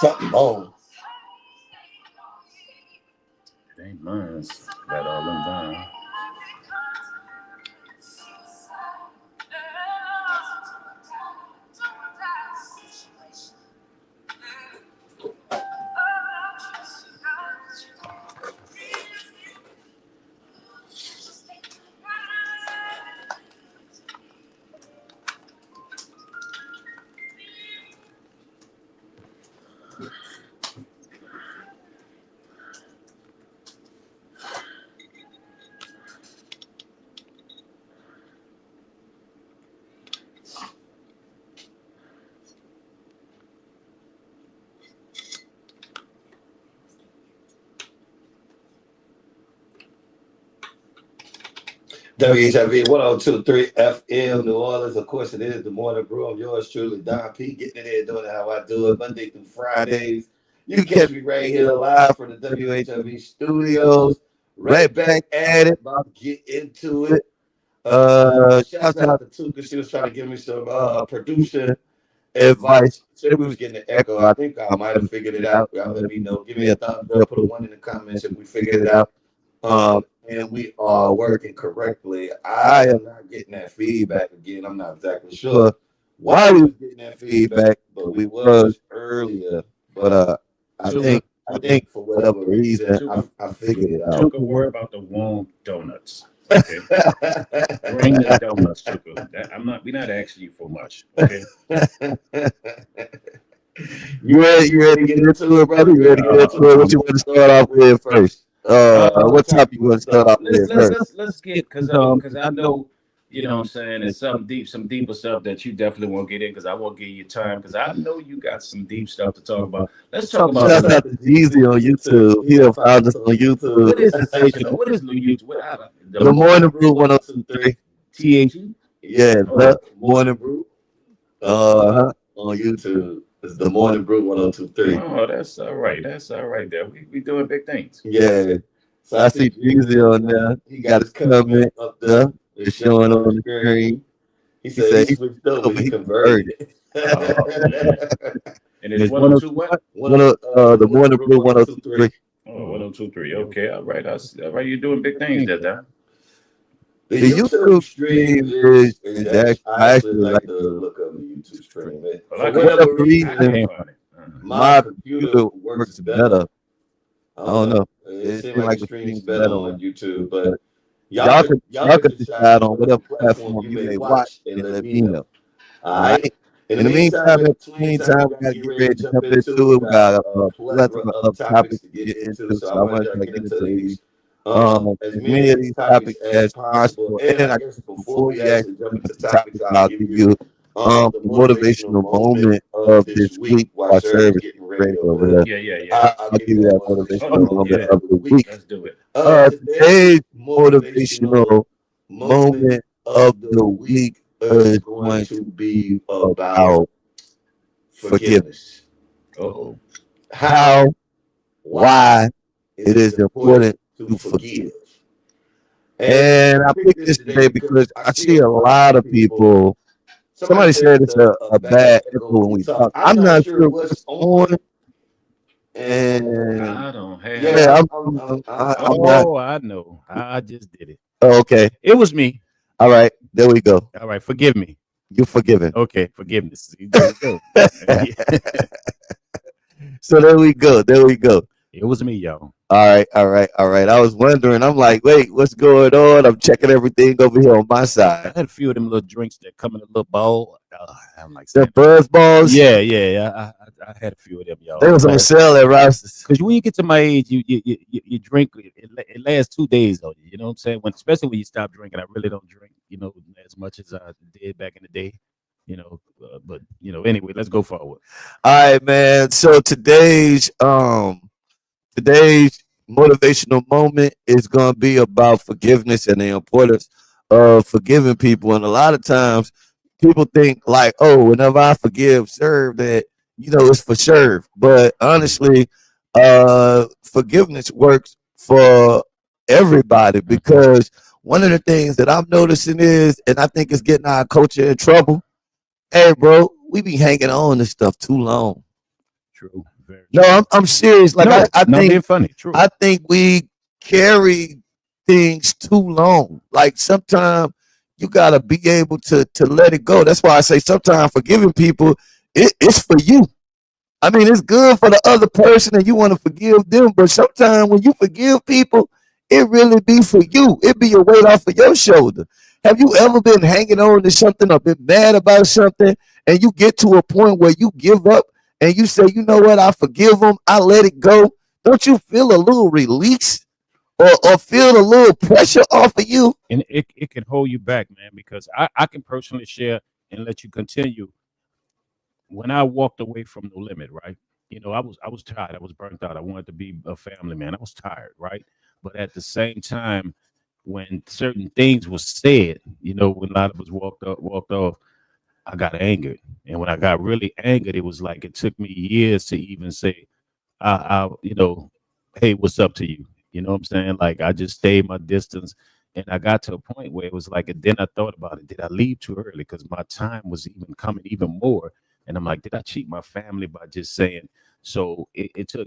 Something on. Ain't mine's got all them down. WHIV 1023 FM, New Orleans. Of course, it is the Morning Brew. I'm yours truly, Don P. Getting it in, doing it how I do it, Monday through Fridays. You can catch me right here live from the WHIV studios. Right back at it. About to get into it. Shouts out to Tuka. She was trying to give me some producer advice. Said we was getting an echo. I think I might have figured it out. Y'all let me know. Give me a thumbs up. Put a one in the comments if we figured it out. And we are working correctly. I am not getting that feedback again. I'm not exactly sure why we was getting that feedback, but we was earlier. But I think for whatever reason, I figured it out. Took a word about the warm donuts. Okay. Bring the donuts, Tuka. We're not asking you for much. Okay. You ready to get into it, brother? You ready to get into it? What you want to start off with first? What topic you want to start off with first? Let's get because I know, you know what I'm saying, it's some deeper stuff that you definitely won't get in because I won't give you time because I know you got some deep stuff to talk about. Let's talk about Shout out to Jeezy on YouTube. He'll find us on YouTube. what is sensational. What is new YouTube? The Morning Brew 1023. THE? Yeah, the Morning Brew. On YouTube. It's the Morning Brew 1023. Oh, that's all right. That's all right there. We doing big things. Yeah. So I see Jeezy on there. He got his comment up there. It's showing on the screen. He said he switched over. He converted. And it's 102 what? The Morning Brew 1023. Oh, 1023. Okay, all right. All right, you're doing big things there, Don. The YouTube stream is I actually like the look of the YouTube stream. For whatever reason, my computer works better. I don't know. It seems like the stream's better on YouTube, but y'all could decide on whatever platform you may watch and let me know. All right. In the meantime, in between time, we got to get ready to jump into it. We got a plethora of topics to get into, so I want to get into these. As many of these topics as possible. And I guess before we actually jump into topics, I'll give you the motivational moment of this week while service is ready over here. Yeah. I'll give you that motivational Oh, moment yeah. of the week. Let's do it. Today's motivational moment of the week is going to be about forgiveness. Oh, How, why it is important to forgive. And I picked this today because I see a lot of people. Somebody said it's a bad echo when we talk. I'm not sure what's on, and I don't have yeah, it. I'm not. Oh, I know. I just did it. Oh, okay, It was me. all right, there we go. All right, forgive me. You're forgiven. Okay, forgiveness. There we go. Yeah. So there we go. There we go. It was me, y'all. All right. I was wondering. I'm like, wait, what's going on? I'm checking everything over here on my I side. had a few of them little drinks that come in a little bowl. I'm like, The buzz balls. yeah. I had a few of them, y'all. They was on sale at Ross's. Because when you get to my age, you drink. It lasts 2 days on you. You know what I'm saying? Especially when you stop drinking. I really don't drink, as much as I did back in the day. But anyway, let's go forward. All right, man. So today's motivational moment is going to be about forgiveness and the importance of forgiving people. And a lot of times people think like, oh, whenever I forgive serve that, it's for serve. But honestly, forgiveness works for everybody because one of the things that I'm noticing is, and I think it's getting our culture in trouble. Hey, bro, we be hanging on to stuff too long. True. Very No, true. I'm serious. Like No, I not think being funny. True. I think we carry things too long. Like sometimes you gotta be able to let it go. That's why I say sometimes forgiving people, it's for you. I mean, it's good for the other person and you want to forgive them, but sometimes when you forgive people, it really be for you. It be a weight off of your shoulder. Have you ever been hanging on to something or been mad about something and you get to a point where you give up and you say, you know what, I forgive them, I let it go? Don't you feel a little release or feel a little pressure off of you? And it can hold you back, man, because I can personally share and let you continue. When I walked away from No Limit, right? I was tired. I was burnt out. I wanted to be a family man. I was tired, right? But at the same time, when certain things was said, when a lot of us walked off, I got angered. And when I got really angered, it was like it took me years to even say, hey, what's up to you? You know what I'm saying? Like I just stayed my distance. And I got to a point where it was like, and then I thought about it. Did I leave too early? Because my time was even coming even more. And I'm like, did I cheat my family by just saying? So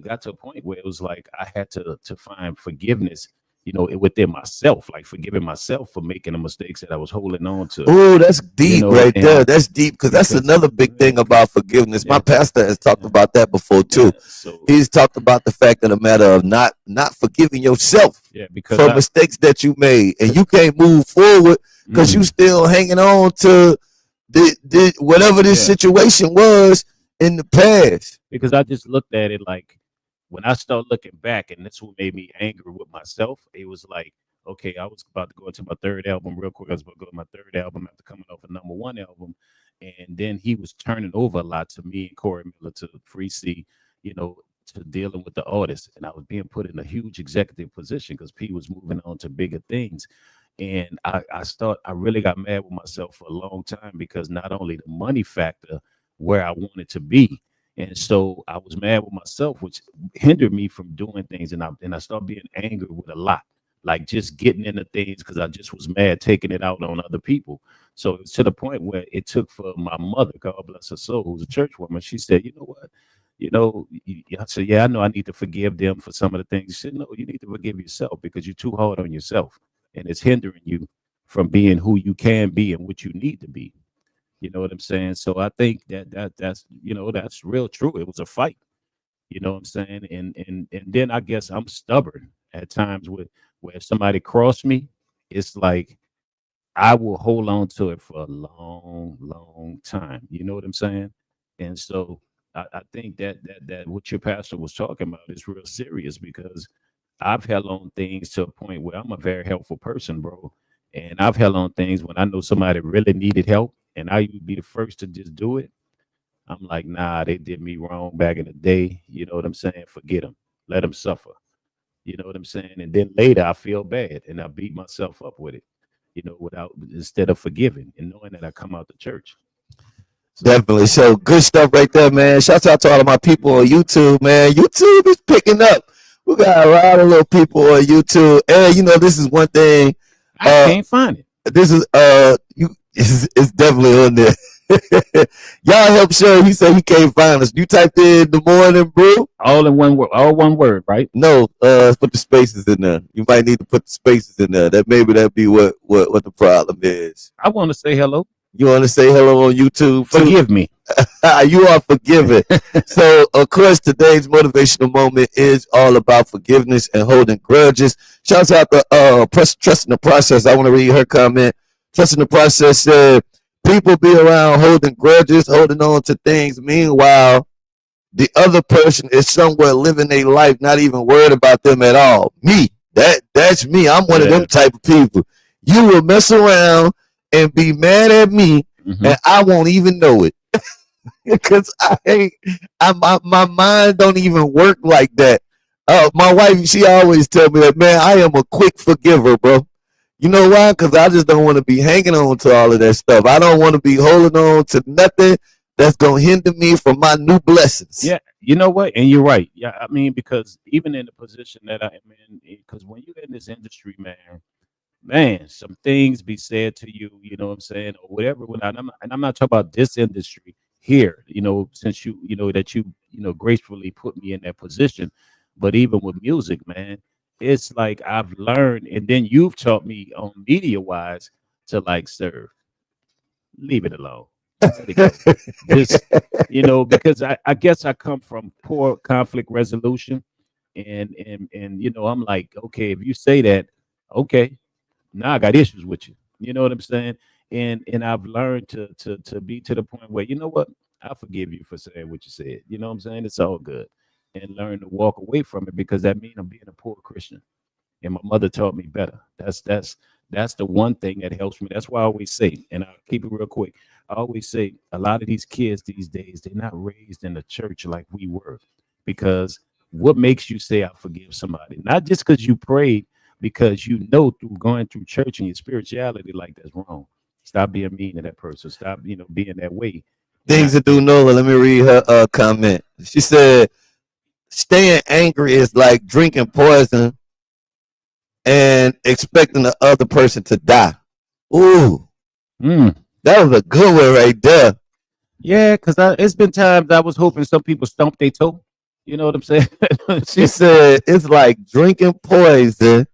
got to a point where it was like I had to find forgiveness, within myself, like forgiving myself for making the mistakes that I was holding on to. Oh, that's deep right And there. That's deep because that's because another big thing about forgiveness. My yeah, pastor has talked yeah, about that before yeah. too. So He's talked about the fact of the matter of not forgiving yourself yeah, because for mistakes that you made, and you can't move forward because you still hanging on to whatever this yeah, situation was in the past. because I just looked at it like when I started looking back, and that's what made me angry with myself. It was like, okay, I was about to go into my third album real quick. I was about to go to my third album after coming off a number 1 album, and then he was turning over a lot to me and Corey Miller to Free C, you know, to dealing with the artists, and I was being put in a huge executive position because P was moving on to bigger things. And I really got mad with myself for a long time because not only the money factor where I wanted to be, and so I was mad with myself, which hindered me from doing things. And I started being angry with a lot, like just getting into things because I just was mad, taking it out on other people. So it's to the point where it took for my mother, God bless her soul, who's a church woman. She said, you know what? I said, yeah, I know I need to forgive them for some of the things. She said, no, you need to forgive yourself because you're too hard on yourself and it's hindering you from being who you can be and what you need to be. You know what I'm saying? So I think that's real true. It was a fight. You know what I'm saying? And then I guess I'm stubborn at times with where if somebody crossed me, it's like I will hold on to it for a long, long time. You know what I'm saying? And so I think that what your pastor was talking about is real serious because I've held on things to a point where I'm a very helpful person, bro. And I've held on things when I know somebody really needed help and I would be the first to just do it. I'm like, nah, they did me wrong back in the day. You know what I'm saying? Forget them. Let them suffer. You know what I'm saying? And then later I feel bad and I beat myself up with it, without instead of forgiving and knowing that I come out to church. So Definitely. So good stuff right there, man. Shouts out to all of my people on YouTube, man. YouTube is picking up. We got a lot of little people on YouTube. And this is one thing. I can't find it. This is it's definitely on there. Y'all help Sherry. He said he can't find us. You typed in the morning brew. All in one word. All one word, right? No, put the spaces in there. You might need to put the spaces in there. That'd be what the problem is. I want to say hello. You want to say hello on YouTube? Forgive me. You are forgiven. So, of course, today's motivational moment is all about forgiveness and holding grudges. Shouts out to Trusting the Process. I want to read her comment. Trusting the Process said, people be around holding grudges, holding on to things. Meanwhile, the other person is somewhere living their life, not even worried about them at all. Me, that's me. I'm one of them type of people. You will mess around and be mad at me, and I won't even know it. Because my mind don't even work like that. My wife, she always tell me that, man, I am a quick forgiver, bro. You know why? Because I just don't want to be hanging on to all of that stuff. I don't want to be holding on to nothing that's going to hinder me from my new blessings. Yeah, you know what? And you're right. Yeah, I mean, because even in the position that I am in, because when you're in this industry, man, some things be said to you, you know what I'm saying, or whatever. And I'm not talking about this industry here, since that you gracefully put me in that position. But even with music, man, it's like I've learned, and then you've taught me on media wise to like serve, leave it alone. Let it go. Just, because I guess I come from poor conflict resolution, and I'm like, okay, if you say that, okay, now I got issues with you. You know what I'm saying? And I've learned to be to the point where, you know what, I forgive you for saying what you said. You know what I'm saying? It's all good, and learn to walk away from it, because that means I'm being a poor Christian. And my mother taught me better. That's the one thing that helps me. That's why I always say, and I'll keep it real quick. I always say a lot of these kids these days, they're not raised in the church like we were. Because what makes you say I forgive somebody? Not just because you prayed, because through going through church and your spirituality, like, that's wrong. Stop being mean to that person. Stop, being that way. Things to do, Nola. Let me read her comment. She said, staying angry is like drinking poison and expecting the other person to die. Ooh, that was a good one right there. Yeah, because it's been times I was hoping some people stomp their toe. You know what I'm saying? She said it's like drinking poison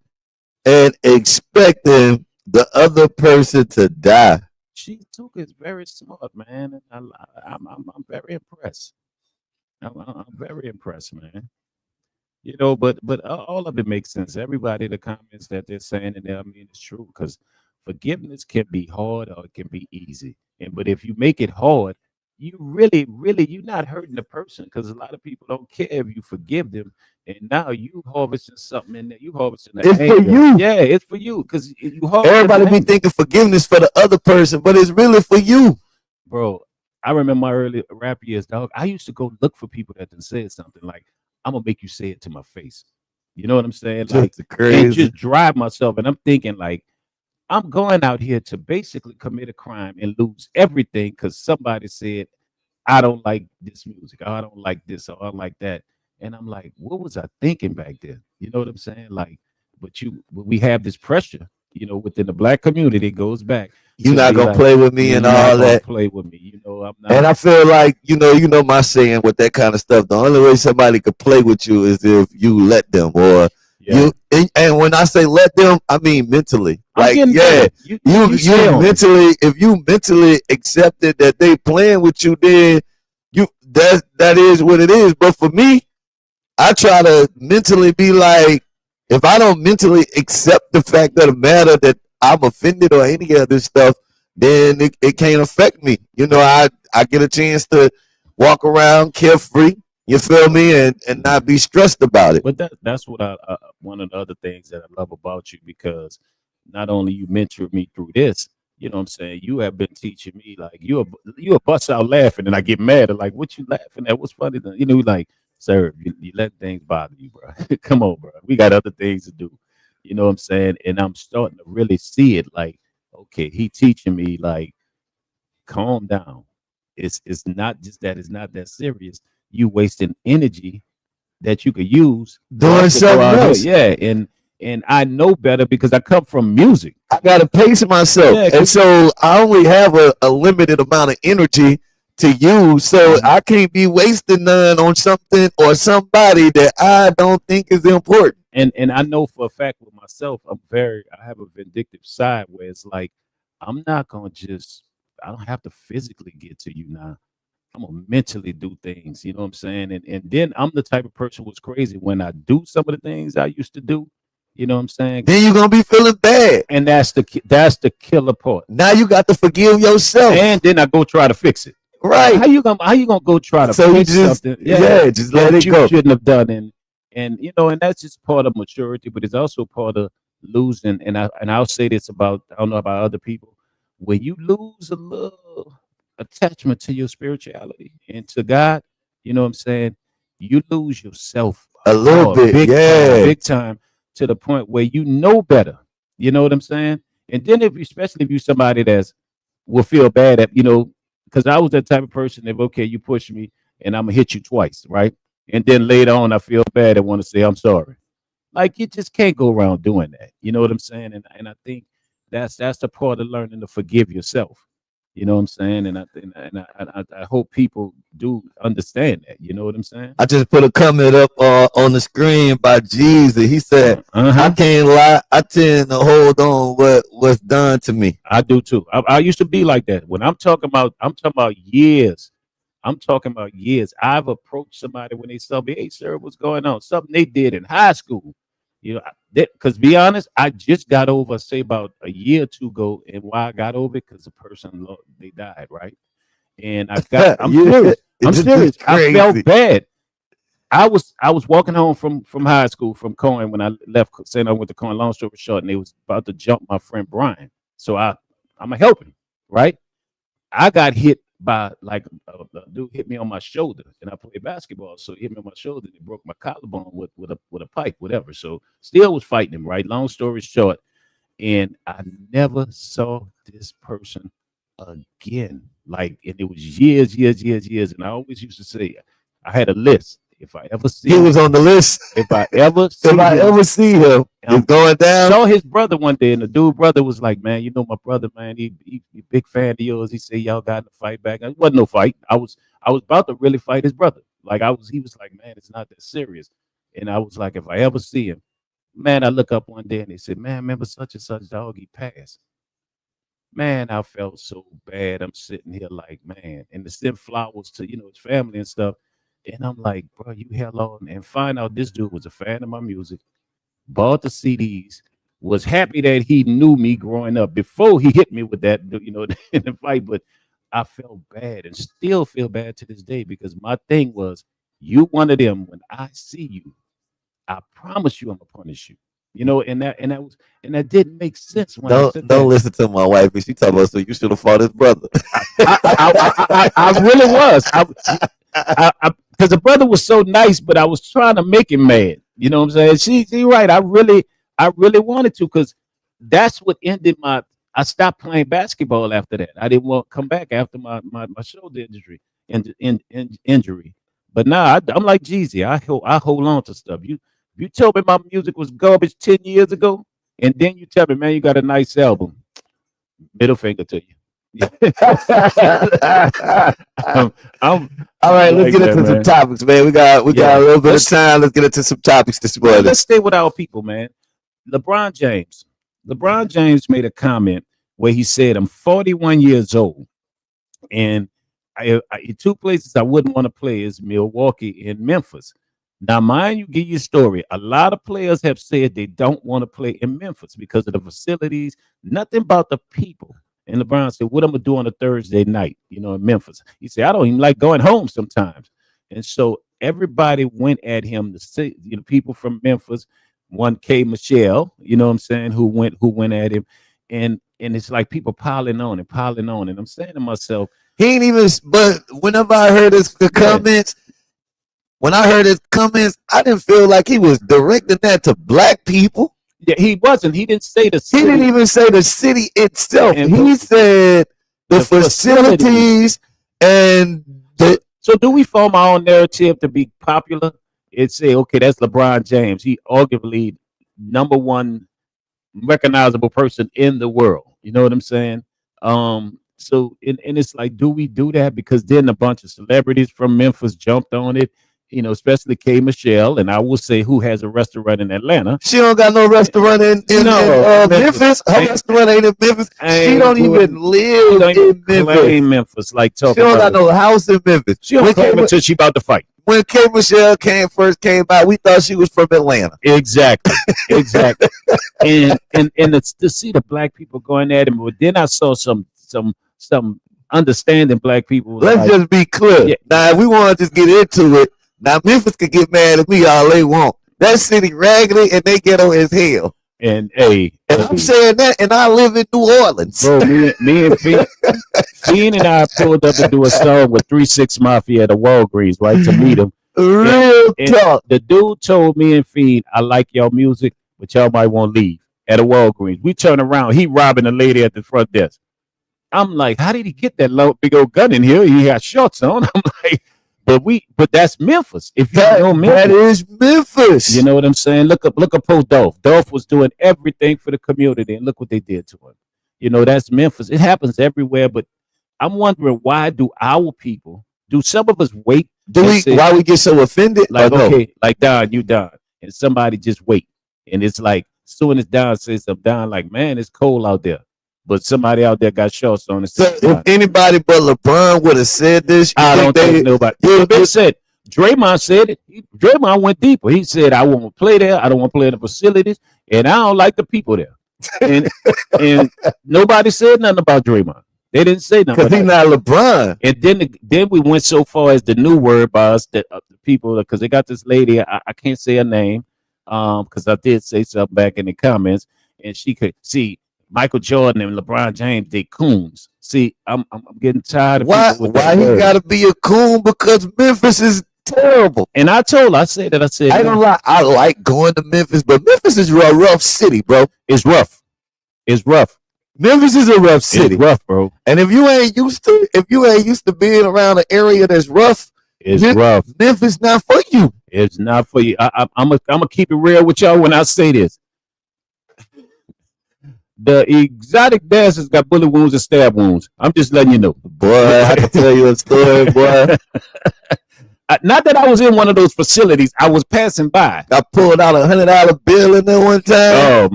and expecting the other person to die. She took it very smart, man. And I'm very impressed. I'm very impressed, man. But all of it makes sense. Everybody, the comments that they're saying in there, I mean, it's true, because forgiveness can be hard or it can be easy. But if you make it hard, you really, you're not hurting the person, because a lot of people don't care if you forgive them, and now you harvesting something in there. You harvesting the It's anger. for you. Yeah, it's for you, because you Everybody be thinking forgiveness for the other person, but it's really for you. Bro, I remember my early rap years, dog. I used to go look for people that done said something like, I'm gonna make you say it to my face. You know what I'm saying? Like, Just crazy. and just drive myself. And I'm thinking, like, I'm going out here to basically commit a crime and lose everything because somebody said, I don't like this music, or I don't like this, or I don't like that. And I'm like, what was I thinking back then? You know what I'm saying? Like, but we have this pressure, within the black community. It goes back. You're not gonna play with me and all that. Play with me, I'm not. And I feel like you know my saying with that kind of stuff. The only way somebody could play with you is if you let them, or you. And when I say let them, I mean mentally. Like, yeah, you mentally. If you mentally accepted that they playing with you, then that is what it is. But for me, I try to mentally be like, if I don't mentally accept the fact of the matter that I'm offended or any of this stuff, then it can't affect me. I get a chance to walk around carefree, you feel me, and not be stressed about it. But that's what one of the other things that I love about you, because not only you mentored me through this, You know what I'm saying? You have been teaching me like you a bust out laughing and I get mad at like what you laughing at? What's funny? You know, like, sir, you let things bother you, bro. Come on, bro. We got other things to do. You know what I'm saying? And I'm starting to really see it like, okay, he teaching me like calm down. It's not just that it's not that serious. You wasting energy that you could use for Doing us to go something out here. else. Yeah, and I know better because I come from music. I gotta pace myself, Yeah, and so I only have a limited amount of energy to use, so I can't be wasting none on something or somebody that I don't think is important. and I know for a fact with myself, I have a vindictive side where it's like I'm not gonna just I don't have to physically get to you now. I'm gonna mentally do things, you know what I'm saying? And then I'm the type of person who's crazy when I do some of the things I used to do, you know what I'm saying? Then you're gonna be feeling bad. And that's the killer part. Now you got to forgive yourself, And then I go try to fix it. right? How you gonna go try to So you fix just something? just let That it you go. shouldn't have done, and you know, and that's just part of maturity, but it's also part of losing. And I'll say this about I don't know about other people. When you lose a little attachment to your spirituality and to God, you know what I'm saying? You lose yourself A little hard, bit, yeah. big time, to the point where you know better. You know what I'm saying? And then especially if you're somebody that's will feel bad at, because I was that type of person that, okay, you push me and I'm gonna hit you twice, right? And then later on, I feel bad and want to say I'm sorry. Like you just can't go around doing that. You know what I'm saying? And I think that's the part of learning to forgive yourself. You know what I'm saying? And I hope people do understand that. You know what I'm saying? I just put a comment up on the screen by Jesus. He said, "I Uh-huh. can't lie. I tend to hold on what's done to me." I do too. I used to be like that. When I'm talking about years. I'm talking about years. I've approached somebody when they saw me, hey, sir, what's going on? Something they did in high school. Because be honest, I just got over, say, about a year or two ago. And why I got over it, because the person, they died, right? And I'm Yeah, serious. I'm this is serious. I felt crazy. bad. I was walking home from high school from Cohen when I left saying I went to Cohen. Long story short, and they was about to jump my friend Brian. So I'm gonna help him, right? I got hit by like a dude hit me on my shoulder, and I played basketball, so he hit me on my shoulder and it broke my collarbone with a pipe, whatever. So still was fighting him, right? Long story short, and I never saw this person again. Like, and it was years, and I always used to say, I had a list. If I ever see He him, was on the list. if I ever If see I him, ever see him, it's going down. saw his brother one day, and the dude brother was like, "Man, you know my brother, man. He big fan of yours." He said, "Y'all got in a fight back." It wasn't no fight. I was about to really fight his brother. Like he was like, "Man, it's not that serious." And I was like, if I ever see him, man, I look up one day and they said, "Man, remember such and such dog? He passed." Man, I felt so bad. I'm sitting here like, man, and to send flowers to his family and stuff. And I'm like, bro, you hell on, and find out this dude was a fan of my music, bought the CDs, was happy that he knew me growing up before he hit me with that, in the fight. But I felt bad and still feel bad to this day because my thing was, you one of them. When I see you, I promise you, I'm gonna punish you. And that didn't make sense when I said Don't that. listen to my wife. She talking about so you should have fought his brother. I really was. Because the brother was so nice, but I was trying to make him mad. You know what I'm saying? She right. I really wanted to, because that's what ended my. I stopped playing basketball after that. I didn't want to come back after my shoulder injury. But now I'm like Jeezy. I hold on to stuff. You told me my music was garbage 10 years ago, and then you tell me, man, you got a nice album. Middle finger to you. I'm, I'm, All I'm right, let's like get that, into some man. topics, man. We got Yeah. a little bit of Let's time. Let's get into some topics this morning. let's stay with our people, man. LeBron James. LeBron James made a comment where he said, "I'm 41 years old, and two places I wouldn't want to play is Milwaukee and Memphis." Now, mind you, give you a story. A lot of players have said they don't want to play in Memphis because of the facilities, nothing about the people. And LeBron said, "What I'm gonna do on a Thursday night, in Memphis?" He said, "I don't even like going home sometimes." And so everybody went at him. People from Memphis, one K Michelle, you know what I'm saying, who went at him, and it's like people piling on and piling on, and I'm saying to myself, he ain't even. But whenever I heard the comments, when I heard his comments, I didn't feel like he was directing that to black people. yeah, he wasn't. He didn't say the city. He didn't even say the city itself. He said the facilities and the. So do we form our own narrative to be popular? It say, okay, that's LeBron James. He arguably number one recognizable person in the world. You know what I'm saying? So and it's like, do we do that? Because then a bunch of celebrities from Memphis jumped on it, especially K. Michelle, and I will say who has a restaurant in Atlanta. She don't got no restaurant in Memphis. Her restaurant ain't in Memphis. She don't even live in Memphis. Like she don't got no house in Memphis. She don't claim until she about to fight. When K. Michelle first came out, we thought she was from Atlanta. Exactly. and to see the black people going at him, but then I saw some understanding black people. Let's just be clear. Yeah. Now, if we want to just get into it, now Memphis could get mad at me all they want. That city raggedy and they ghetto as hell. And I'm saying that, and I live in New Orleans. Bro, me and Fiend and I pulled up to do a song with 3-6 Mafia at the Walgreens, right, to meet him. Real talk. The dude told me and Fiend, I like y'all music, but y'all might want to leave at a Walgreens. We turn around, he robbing a lady at the front desk. I'm like, how did he get that big old gun in here? He got shorts on. I'm like, but that's Memphis. If you know Memphis, that is Memphis. You know what I'm saying? Look up post Dolph. Dolph was doing everything for the community, and look what they did to him. That's Memphis. It happens everywhere, but I'm wondering, why do our people, do some of us wait? Why we get so offended? Like, okay, like Don, you Don, and somebody just wait. And it's like, as soon as Don says something, Don like, man, it's cold out there. But somebody out there got shorts on. So if anybody but LeBron would have said this, I don't think nobody. They said, Draymond said it. Draymond went deeper. He said, I won't play there. I don't want to play in the facilities. And I don't like the people there. And nobody said nothing about Draymond. They didn't say nothing. Because he's not LeBron. And then we went so far as the new word by us that the people, because they got this lady, I can't say her name, because I did say something back in the comments, and she could see Michael Jordan and LeBron James, they coons. See, I'm getting tired of why he gotta be a coon? Because Memphis is terrible. And I said I don't lie. I like going to Memphis, but Memphis is a rough city, bro. It's rough. Memphis is a rough city. It's rough, bro. And if you ain't used to being around an area that's rough, rough. Memphis not for you. It's not for you. I'm gonna keep it real with y'all when I say this. The exotic dancers got bullet wounds and stab wounds. I'm just letting you know. Boy, I can tell you a story, boy. Not that I was in one of those facilities. I was passing by. I pulled out $100 bill in there one time.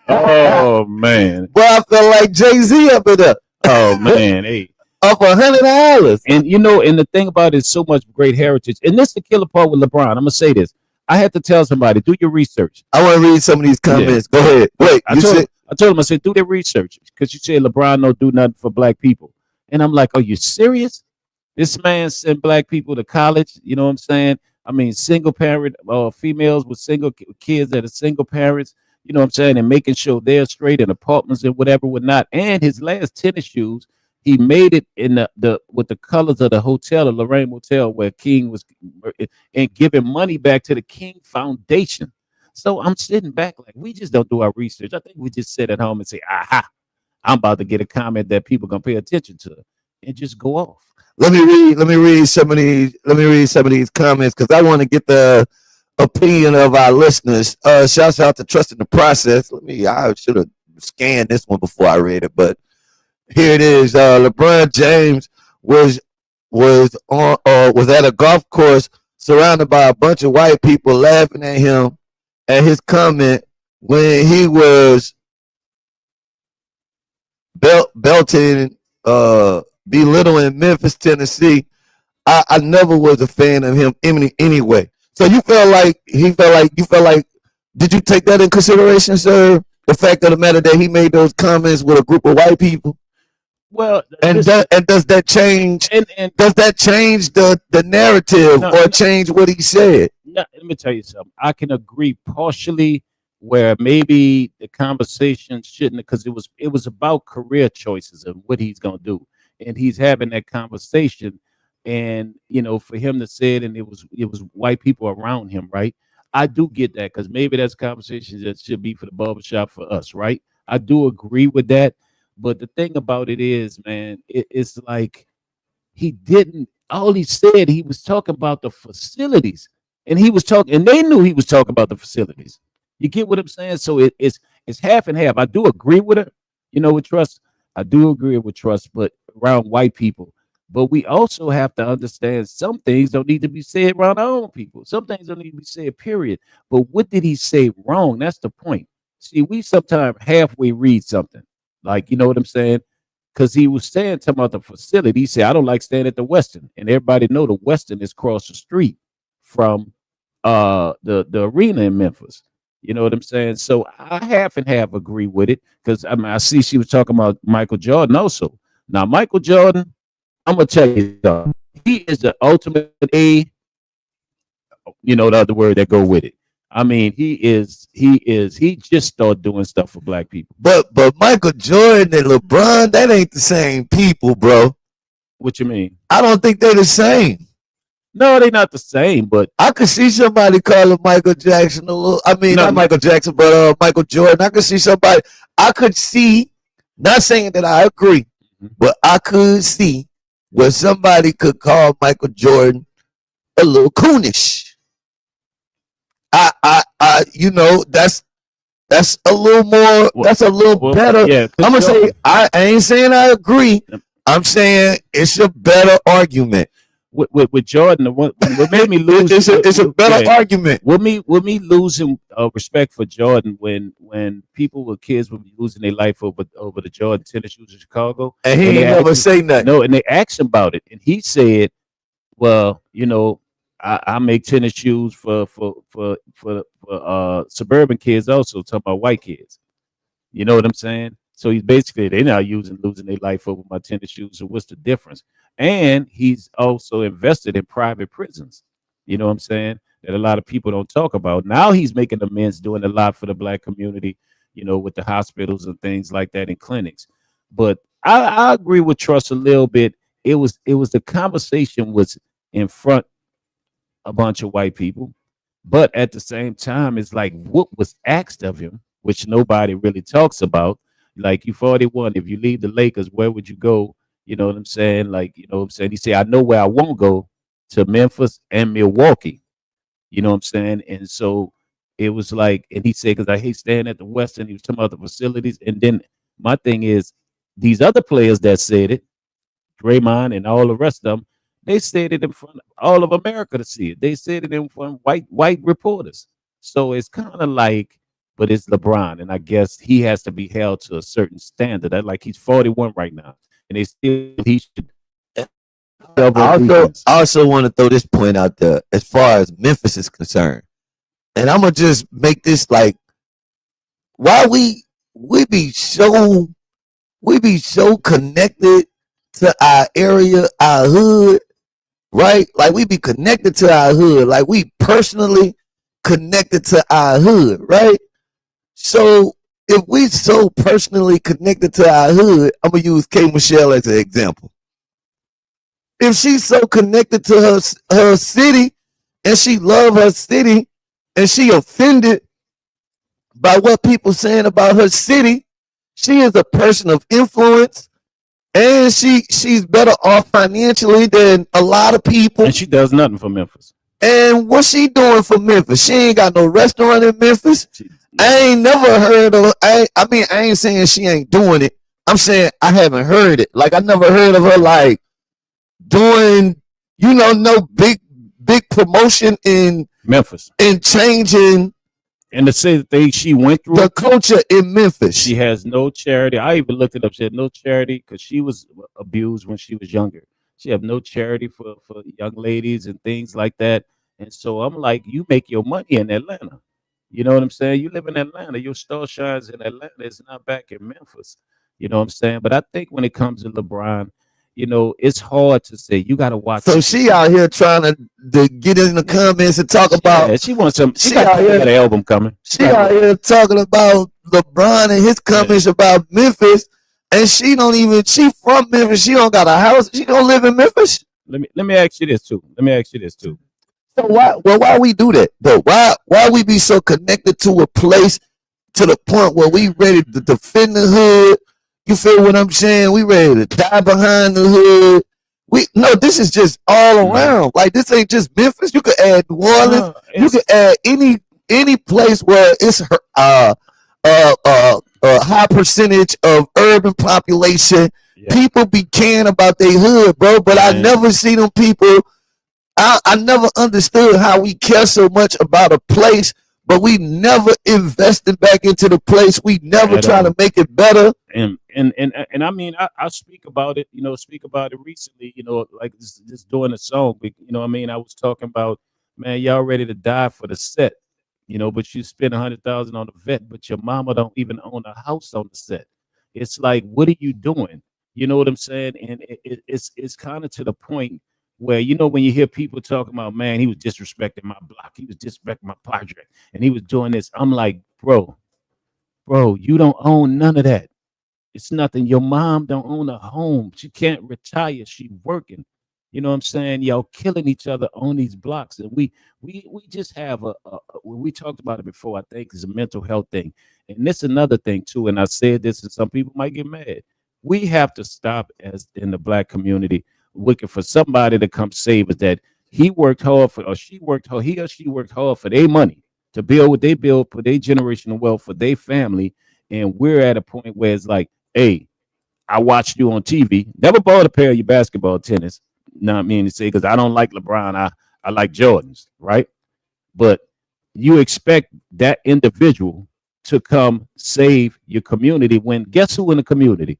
Oh, man. Boy, I felt like Jay-Z up in there. Oh, man. Hey. Up $100. And, and the thing about it is so much great heritage. And this is the killer part with LeBron. I'm going to say this. I had to tell somebody, do your research. I want to read some of these comments. Yeah. Go ahead. Wait, I told him, I said, do their research, because you said LeBron don't do nothing for black people. And I'm like, are you serious? This man sent black people to college. You know what I'm saying? I mean, single parent females with single kids that are single parents, you know what I'm saying? And making sure they're straight in apartments and whatever, whatnot. And his last tennis shoes, he made it in the with the colors of the hotel, the Lorraine Motel, where King was, and giving money back to the King Foundation. So I'm sitting back like, we just don't do our research. I think we just sit at home and say, aha, I'm about to get a comment that people gonna pay attention to, and just go off. Let me read some of these comments, because I want to get the opinion of our listeners. Shouts out to Trust in the Process. I should have scanned this one before I read it, but here it is. LeBron James was at a golf course surrounded by a bunch of white people laughing at him at his comment when he was belting belittling Memphis, Tennessee. I never was a fan of him anyway. So you felt like did you take that in consideration, sir? The fact of the matter that he made those comments with a group of white people? Well, does that change the narrative or change what he said? No, let me tell you something. I can agree partially where maybe the conversation shouldn't, because it was about career choices and what he's gonna do, and he's having that conversation, and for him to say it, and it was white people around him, right? I do get that, because maybe that's a conversation that should be for the barbershop for us, right? I do agree with that, but the thing about it is, man, it's like he didn't. All he said, he was talking about the facilities, and he was talking, and they knew he was talking about the facilities. You get what I'm saying? So it's half and half. I do agree with her, with trust. I do agree with trust, but around white people. But we also have to understand some things don't need to be said around our own people. Some things don't need to be said, period. But what did he say wrong? That's the point. See, we sometimes halfway read something. Like, you know what I'm saying? Because he was saying something about the facility. He said, I don't like staying at the Westin. And everybody know the Westin is across the street from the arena in Memphis. You know what I'm saying? So I half and half agree with it, because I see she was talking about Michael Jordan also. Now, Michael Jordan, I'm gonna tell you something. He is the ultimate the other word that go with it. I mean, he just started doing stuff for black people. But Michael Jordan and LeBron, that ain't the same people, bro. What you mean? I don't think they're the same. No, they're not the same, but I could see somebody calling Michael Jackson a little. I mean, No, not no. Michael Jackson, but Michael Jordan. I could see somebody. I could see. Not saying that I agree, but I could see where somebody could call Michael Jordan a little coonish. That's a little more. That's a little better. Yeah, I'm gonna say I ain't saying I agree. Yep. I'm saying it's a better argument. with Jordan, what made me lose? It's a better argument. With me losing respect for Jordan when people with kids were losing their life over the Jordan tennis shoes in Chicago, And he they ain't never asked say nothing. no, and they asked him about it, and he said, "Well, I make tennis shoes for suburban kids, also talking about white kids. You know what I'm saying? So he's basically they're not losing their life over my tennis shoes. So what's the difference? And he's also invested in private prisons. You know what I'm saying? That a lot of people don't talk about. Now he's making amends, doing a lot for the black community, with the hospitals and things like that and clinics. But I agree with Trust a little bit. It was the conversation was in front a bunch of white people, but at the same time, it's like what was asked of him, which nobody really talks about. Like, you 41, if you leave the Lakers, where would you go? You know what I'm saying? Like, you know what I'm saying? He said, I know where I won't go, to Memphis and Milwaukee. You know what I'm saying? And so it was like, and he said, because I hate staying at the Western. He was talking about the facilities. And then my thing is, these other players that said it, Draymond and all the rest of them, they said it in front of all of America to see it. They said it in front of white reporters. So it's kind of like, but it's LeBron, and I guess he has to be held to a certain standard. Like, he's 41 right now, and they still he should. I also want to throw this point out there as far as Memphis is concerned, and I'm gonna just make this like, why we be so connected to our area, our hood, right? Like, we be connected to our hood, like we personally connected to our hood, right? So if we so personally connected to our hood, I'm gonna use K Michelle as an example. If she's so connected to her city, and she love her city, and she offended by what people saying about her city, she is a person of influence, and she's better off financially than a lot of people. And she does nothing for Memphis. And what she doing for Memphis? She ain't got no restaurant in Memphis. I ain't never heard of. I ain't saying she ain't doing it. I'm saying I haven't heard it. Like, I never heard of her like doing, no big promotion in Memphis, and changing. And to say the thing she went through, the culture in Memphis. She has no charity. I even looked it up. She had no charity because she was abused when she was younger. She have no charity for young ladies and things like that. And so I'm like, you make your money in Atlanta. You know what I'm saying? You live in Atlanta. Your star shines in Atlanta. It's not back in Memphis. You know what I'm saying? But I think when it comes to LeBron, it's hard to say. You got to watch. So she out here trying to get in the comments and talk about. Yeah, she wants some. She She got out here. an album coming. She out here talking about LeBron and his comments about Memphis, and she don't even. She from Memphis. She don't got a house. She don't live in Memphis. Let me ask you this too. So why we do that though? Why we be so connected to a place to the point where we ready to defend the hood? You feel what I'm saying? We ready to die behind the hood. This is just all around. Like this ain't just Memphis. You could add New Orleans. You could add any place where it's high percentage of urban population. Yeah. People be caring about their hood, bro. But I never see them people. I never understood how we care so much about a place, but we never invested back into the place. We never try to make it better. And I mean, I speak about it, recently, like just doing a song. I mean, I was talking about, man, y'all ready to die for the set, but you spend $100,000 on the vet, but your mama don't even own a house on the set. It's like, what are you doing? You know what I'm saying? And it's kind of to the point where, when you hear people talking about, man, he was disrespecting my block, he was disrespecting my project, and he was doing this. I'm like, bro, you don't own none of that. It's nothing. Your mom don't own a home. She can't retire. She working. You know what I'm saying? Y'all killing each other on these blocks. And we just have we talked about it before, I think, is a mental health thing. And this is another thing too. And I said this, and some people might get mad. We have to stop, as in the Black community, looking for somebody to come save us, that he worked hard for, or she worked hard, he or she worked hard for their money to build what they build, for their generational wealth, for their family. And we're at a point where it's like, hey, I watched you on TV, never bought a pair of your basketball tennis. Not mean to say, because I don't like LeBron, I like Jordans, right? But you expect that individual to come save your community when, guess who in the community?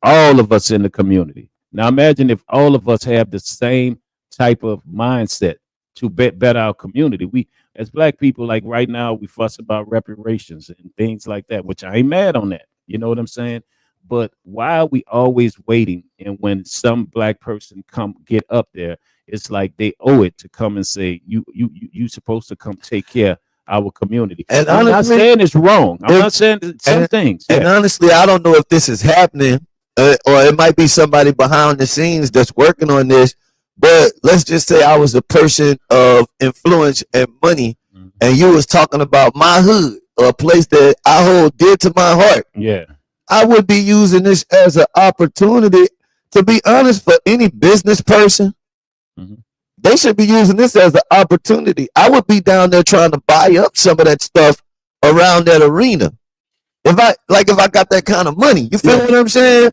All of us in the community. Now imagine if all of us have the same type of mindset to better our community. We, as Black people, like right now, we fuss about reparations and things like that, which I ain't mad on that. You know what I'm saying? But why are we always waiting? And when some Black person come get up there, it's like they owe it to come and say, you supposed to come take care of our community. And I'm not saying it's wrong. I'm not saying some things. And honestly, I don't know if this is happening, or it might be somebody behind the scenes that's working on this. But let's just say I was a person of influence and money, and you was talking about my hood, or a place that I hold dear to my heart. Yeah. I would be using this as an opportunity, to be honest, for any business person. They should be using this as an opportunity. I would be down there trying to buy up some of that stuff around that arena. If I got that kind of money, you feel what I'm saying?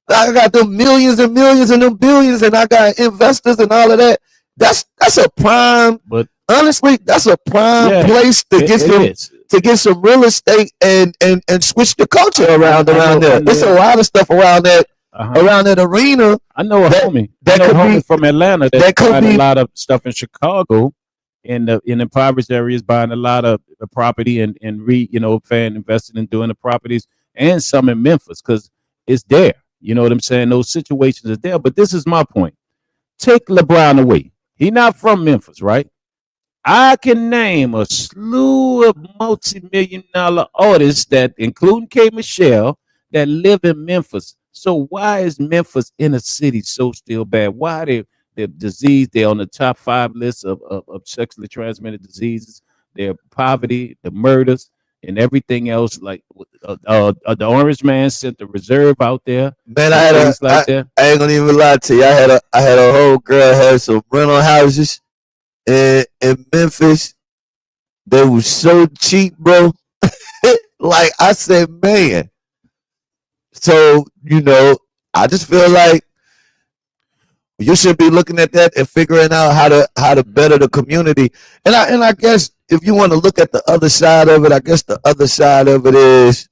I got them millions and millions and them billions, and I got investors and all of that. That's a prime. But honestly, that's a prime place to get some real estate and switch the culture around there. There's a lot of stuff around that around that arena. I know a homie from Atlanta that buying a lot of stuff in Chicago, in the impoverished areas, buying a lot of the property and investing in doing the properties, and some in Memphis, because it's there. You know what I'm saying? Those situations are there. But this is my point. Take LeBron away. He's not from Memphis, right? I can name a slew of multi-million-dollar artists that, including K. Michelle, that live in Memphis. So why is Memphis inner city so still bad? Why are they disease? They're on the top 5 list of sexually transmitted diseases. Their poverty, the murders, and everything else. Like the Orange Man sent the reserve out there. Man, I ain't gonna even lie to you. I had a whole girl had some rental houses in Memphis. They were so cheap, bro. Like I said, man. So I just feel like you should be looking at that and figuring out how to better the community. And I guess if you want to look at the other side of it, I guess the other side of it is,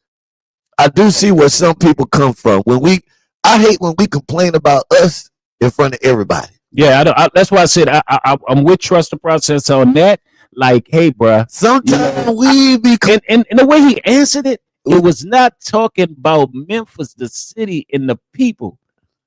I do see where some people come from. I hate when we complain about us in front of everybody. Yeah, that's why I said I'm with Trust the Process on that. Like, hey, bro. Sometimes we be and the way he answered it, it was not talking about Memphis, the city, and the people.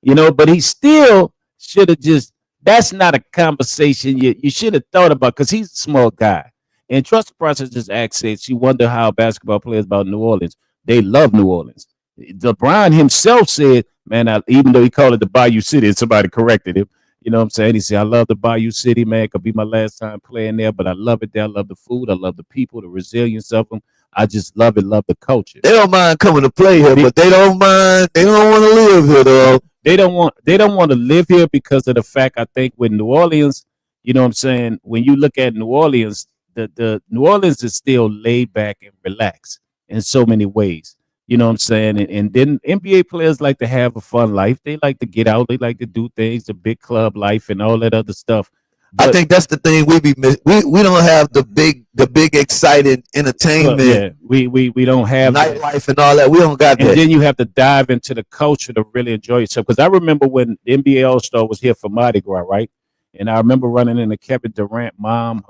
But he still should have just. That's not a conversation you should have thought about because he's a small guy. And Trust the Process just asked, said she wonder how basketball players about New Orleans. They love New Orleans. LeBron himself said, man, even though he called it the Bayou City, and somebody corrected him, you know what I'm saying? He said, I love the Bayou City, man. It could be my last time playing there, but I love it there. I love the food. I love the people, the resilience of them. I just love it, love the culture. They don't mind coming to play here, but they don't mind. They don't want to live here, though. They don't want to live here because of the fact, I think, with New Orleans, you know what I'm saying? When you look at New Orleans, the New Orleans is still laid back and relaxed in so many ways. You know what I'm saying? And then NBA players like to have a fun life. They like to get out. They like to do things, the big club life and all that other stuff. But I think that's the thing we be missing. We don't have the big exciting entertainment. Yeah, we don't have nightlife and all that. We don't got that. And then you have to dive into the culture to really enjoy yourself. Because I remember when the NBA All-Star was here for Mardi Gras, right? And I remember running into Kevin Durant, mom,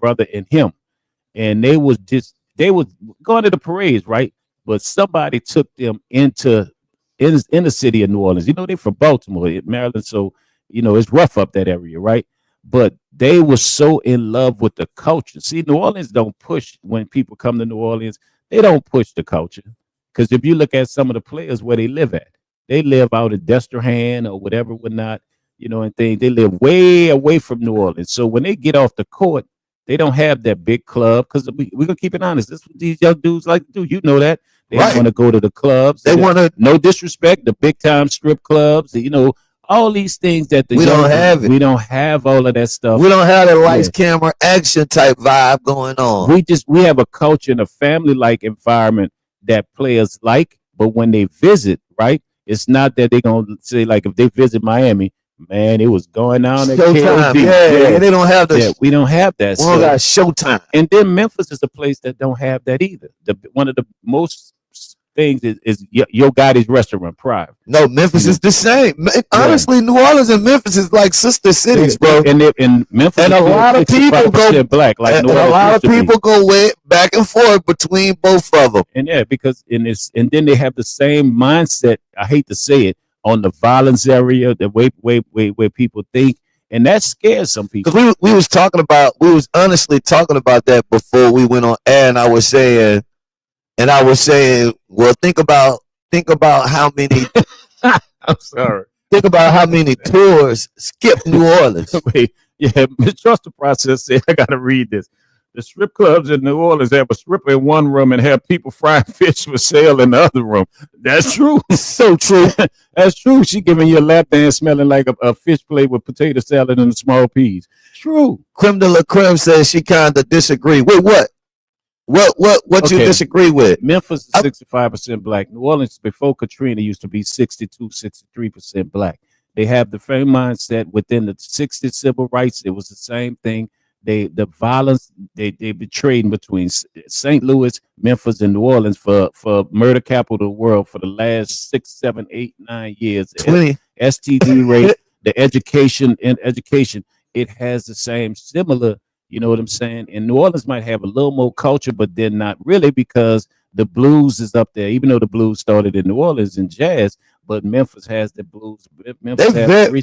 brother, and him. And they was going to the parades, right? But somebody took them in the city of New Orleans. They're from Baltimore, Maryland, so it's rough up that area, right? But they were so in love with the culture. See, New Orleans don't push when people come to New Orleans. They don't push the culture. Because if you look at some of the players where they live at, they live out in Destrehan or whatever, whatnot, and things. They live way away from New Orleans. So when they get off the court, they don't have that big club. Because we're going to keep it honest. This is what these young dudes like to do. You know that. They want to go to the clubs. They want to. No disrespect, the big time strip clubs, all these things that we don't have it. We don't have all of that stuff. We don't have that lights, camera, action type vibe going on. We have a culture and a family like environment that players like, but when they visit, right, it's not that they're gonna say like if they visit Miami, man, it was going on at Showtime. Yeah, they don't have that. Yeah, we don't have that. We don't got Showtime. And then Memphis is a place that don't have that either. One of the most things is Yo Gotti's restaurant, Prime. No, Memphis is the same. Honestly, New Orleans and Memphis is like sister cities, bro. And Memphis, and a lot of people go black, like and a lot of people go way back and forth between both of them. And and then they have the same mindset. I hate to say it, on the violence area, the way people think, and that scares some people. Because we was honestly talking about that before we went on air, and I was saying, well, think about how many. I'm sorry. Think about how many tours skip New Orleans. Wait, Trust the Process said, I got to read this. The strip clubs in New Orleans have a stripper in one room and have people frying fish for sale in the other room. That's true. So true. That's true. She giving you a lap dance smelling like a fish plate with potato salad and small peas. True. Creme de la Creme says she kind of disagree. Wait, what? What you disagree with? Memphis is 65% black. New Orleans before Katrina used to be 62, 63% black. They have the same mindset within the 60s civil rights. It was the same thing. The violence they betrayed between St. Louis, Memphis, and New Orleans for murder capital of the world for the last 6, 7, 8, 9 years. 20 STD rate, the education, it has the same similar. You know what I'm saying? And New Orleans might have a little more culture, but they're not really because the blues is up there. Even though the blues started in New Orleans and jazz, but Memphis has the blues. Memphis they are very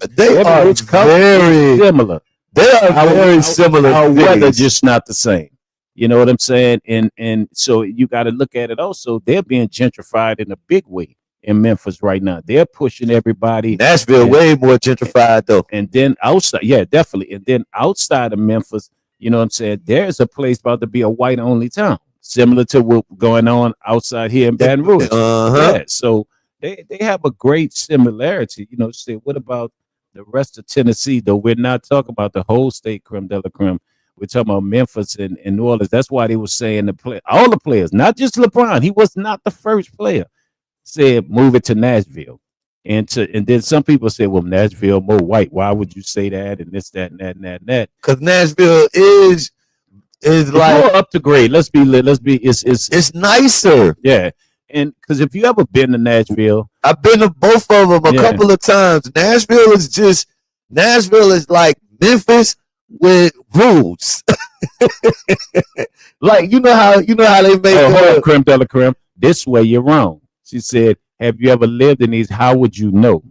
similar. They are very similar. Our weather just not the same. You know what I'm saying? And so you got to look at it also. They're being gentrified in a big way in Memphis right now. They're pushing everybody. Nashville way more gentrified though. And then outside, definitely. And then outside of Memphis, you know what I'm saying? There's a place about to be a white only town, similar to what going on outside here in Baton Rouge. Yeah, so they have a great similarity. Say, what about the rest of Tennessee, though? We're not talking about the whole state, creme de la creme. We're talking about Memphis and New Orleans. That's why they were saying all the players, not just LeBron. He was not the first player. Said move it to Nashville. And then some people say, well, Nashville more white. Why would you say that? And this, that, and that, and that, and that. Because Nashville is like more up to grade. Let's be. It's nicer. Yeah. And because if you ever been to Nashville, I've been to both of them a couple of times. Nashville is like Memphis with rules. Like you know how they make creme de la creme. This way you're wrong. She said, have you ever lived in these? How would you know?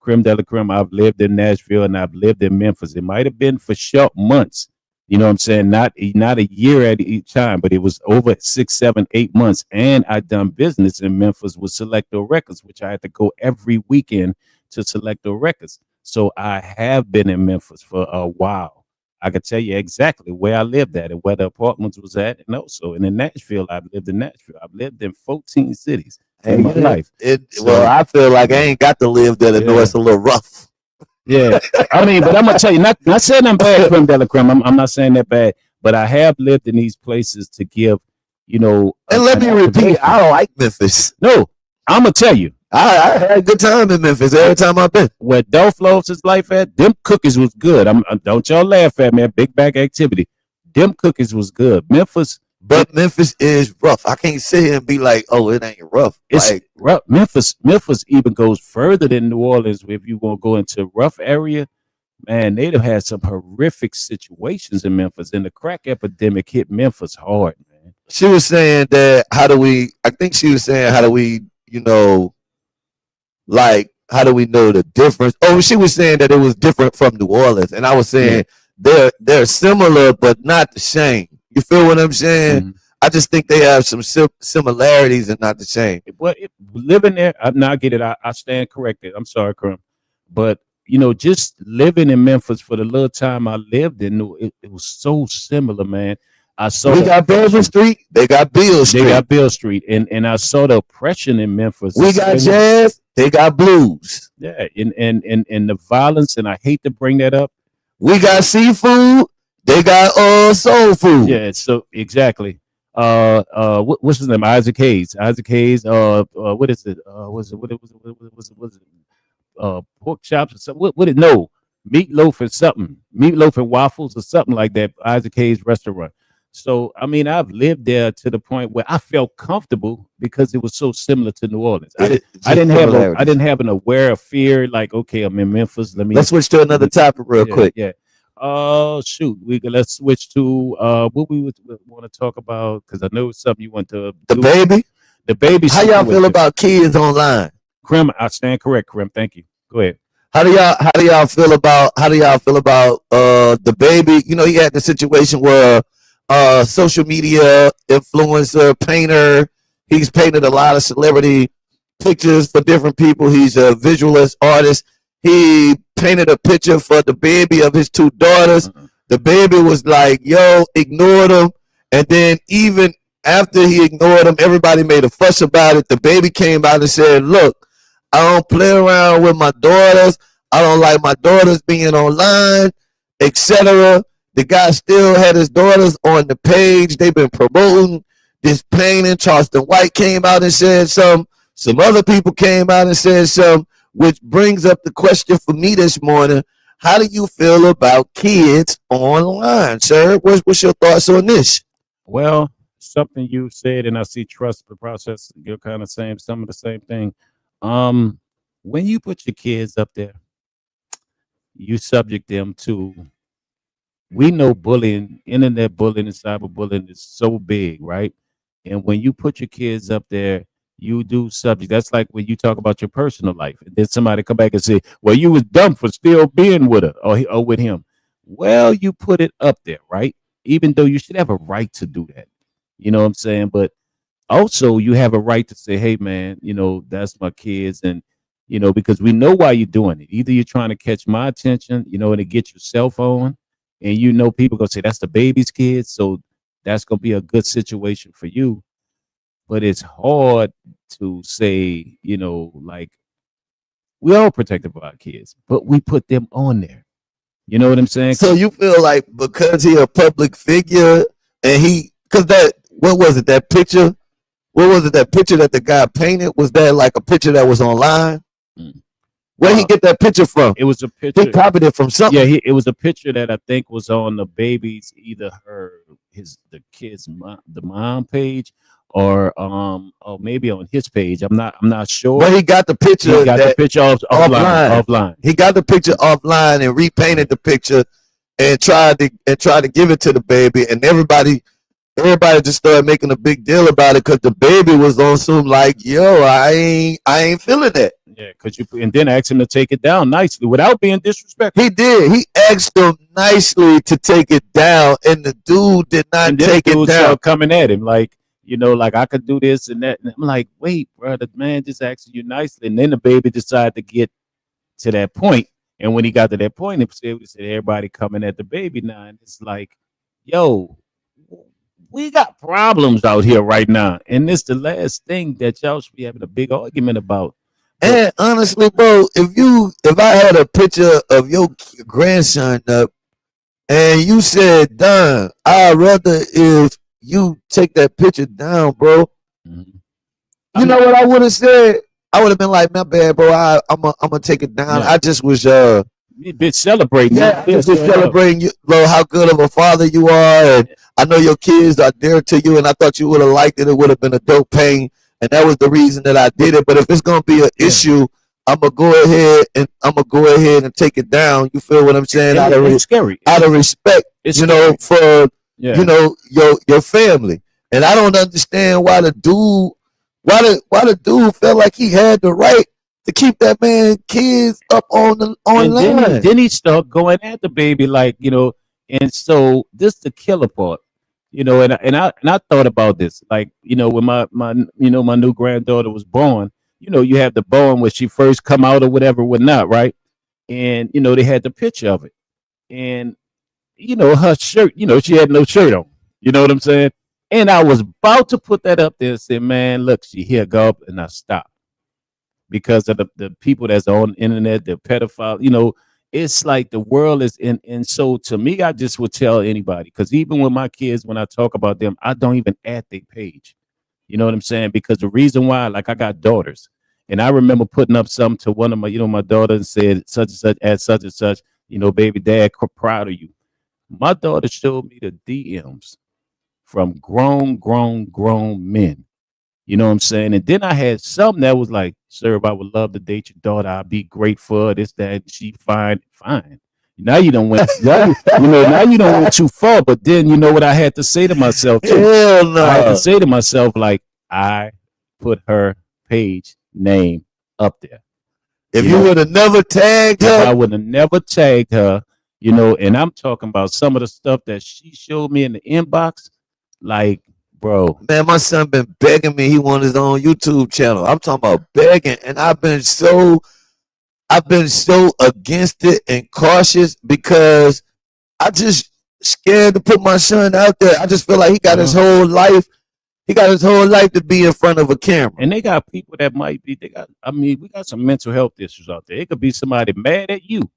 creme de la creme. I've lived in Nashville and I've lived in Memphis. It might have been for short months. You know what I'm saying? Not a year at each time, but it was over 6, 7, 8 months. And I done business in Memphis with Selector Records, which I had to go every weekend to Selector Records. So I have been in Memphis for a while. I could tell you exactly where I lived at and where the apartments was at. And also, and in Nashville, I've lived in Nashville. I've lived in 14 cities in my life. Well, I feel like I ain't got to live there to know it's a little rough. Yeah, I mean, but I'm gonna tell you, not saying I'm bad, creme de la creme. I'm not saying that bad, but I have lived in these places to give, you know. And let me repeat, I don't like Memphis. No, I'm gonna tell you, I had a good time in Memphis every time I've been. Where Dolph lost his life at, them cookies was good. Don't y'all laugh at me, big bag activity. Them cookies was good. Memphis. But Memphis is rough. I can't sit here and be like, oh, it ain't rough. It's like, rough. Memphis even goes further than New Orleans. If you want to go into rough area, man, they'd have had some horrific situations in Memphis. And the crack epidemic hit Memphis hard, man. She was saying that how do we know the difference? Oh, she was saying that it was different from New Orleans. And I was saying they're similar, but not the same. You feel what I'm saying? Mm-hmm. I just think they have some similarities and not the same. But living there, I get it. I stand corrected. I'm sorry, Krum. But, you know, just living in Memphis for the little time I lived in, it was so similar, man. We got Bourbon Street. They got Beale Street. They got Beale Street. And I saw the oppression in Memphis. We got jazz. They got blues. Yeah. And the violence, and I hate to bring that up. We got seafood. They got soul food. Yeah, so exactly. What's his name? Isaac Hayes. What is it? Was it pork chops or something? What it no meatloaf or something. Meatloaf and waffles or something like that. Isaac Hayes restaurant. So I mean, I've lived there to the point where I felt comfortable because it was so similar to New Orleans. I didn't have an aware of fear, like, okay, I'm in Memphis. Let's switch to another topic real quick. Yeah. Oh shoot! Let's switch to what we would want to talk about, because I know it's something you want to the baby. The baby. How y'all feel about kids online? Krim, I stand correct. Krim, thank you. Go ahead. How do y'all feel about the baby? You know, he had the situation where social media influencer, painter. He's painted a lot of celebrity pictures for different people. He's a visualist artist. He painted a picture for the baby of his 2 daughters. The baby was like, yo, ignored him. And then even after he ignored him, everybody made a fuss about it. The baby came out and said, look, I don't play around with my daughters. I don't like my daughters being online, etc. The guy still had his daughters on the page. They've been promoting this painting. Charleston White came out and said something. Some other people came out and said something. Which brings up the question for me this morning. How do you feel about kids online, sir? What's your thoughts on this? Well, something you said, and I see trust the process. You're kind of saying some of the same thing. When you put your kids up there, you subject them to, we know bullying, internet bullying and cyberbullying is so big, right? And when you put your kids up there, you do subject. That's like when you talk about your personal life, and then somebody come back and say, well, you was dumb for still being with her or with him. Well, you put it up there, right? Even though you should have a right to do that. You know what I'm saying? But also you have a right to say, hey, man, you know, that's my kids. And, you know, because we know why you're doing it. Either you're trying to catch my attention, you know, and to get your cell phone. And, you know, people going to say that's the baby's kids. So that's going to be a good situation for you. But it's hard to say, you know, like, we all protective of our kids, but we put them on there. You know what I'm saying? So you feel like because he a public figure and what was it that picture that the guy painted? Was that like a picture that was online? Where he get that picture from? It was a picture. He copied it from something. Yeah, it was a picture that I think was on the baby's, either the kid's mom page, or maybe on his page. I'm not sure. But he got the picture. He got the picture offline. He got the picture offline and repainted the picture and tried to give it to the baby, and everybody just started making a big deal about it because the baby was on some like, yo, I ain't feeling that. Yeah, because and then ask him to take it down nicely without being disrespectful. He did. He asked him nicely to take it down, and the dude did not take it down. Coming at him like, like I could do this and that. And I'm like, wait, bro, the man just asked you nicely. And then the baby decided to get to that point. And when he got to that point, it said everybody coming at the baby now. And it's like, yo, we got problems out here right now. And this the last thing that y'all should be having a big argument about. And honestly, bro, if I had a picture of your grandson up and you said, Don, I'd rather if you take that picture down, bro. Mm-hmm. You know what I would have said? I would have been like, my bad, bro. I'm gonna take it down. Yeah. I just was been celebrating. Yeah, just celebrating you, bro, how good of a father you are, and I know your kids are dear to you, and I thought you would have liked it. It would have been a dope pain, and that was the reason that I did it. But if it's gonna be an issue, I'm gonna go ahead and take it down. You feel what I'm saying? It's scary. Out of respect, for your family. And I don't understand why the dude felt like he had the right to keep that man kids up online. Then he started going at the baby like, and so this the killer part, and I thought about this, like, when my new granddaughter was born, you have the born when she first come out or whatever, whatnot, right? And they had the picture of it, and her shirt, she had no shirt on. You know what I'm saying? And I was about to put that up there and say, man, look, she here, go up, and I stopped. Because of the people that's on the internet, the pedophile, it's like the world is in. And so to me, I just would tell anybody, because even with my kids, when I talk about them, I don't even add their page. You know what I'm saying? Because the reason why, like, I got daughters, and I remember putting up something to one of my, my daughter, and said such and such, at such and such, baby dad, proud of you. My daughter showed me the DMs from grown men. You know what I'm saying? And then I had something that was like, Serv, I would love to date your daughter. I'd be great for her. This, that, she fine. Now you don't went, now you don't went too far. But then you know what I had to say to myself too? Hell no. I had to say to myself, like, I put her page name up there. If you would have never tagged her, I would have never tagged her. And I'm talking about some of the stuff that she showed me in the inbox, like, bro, man, my son been begging me. He wants his own YouTube channel. I'm talking about begging, and I've been so against it and cautious because I just scared to put my son out there. I just feel like he got his whole life. He got his whole life to be in front of a camera. And they got people that might be. We got some mental health issues out there. It could be somebody mad at you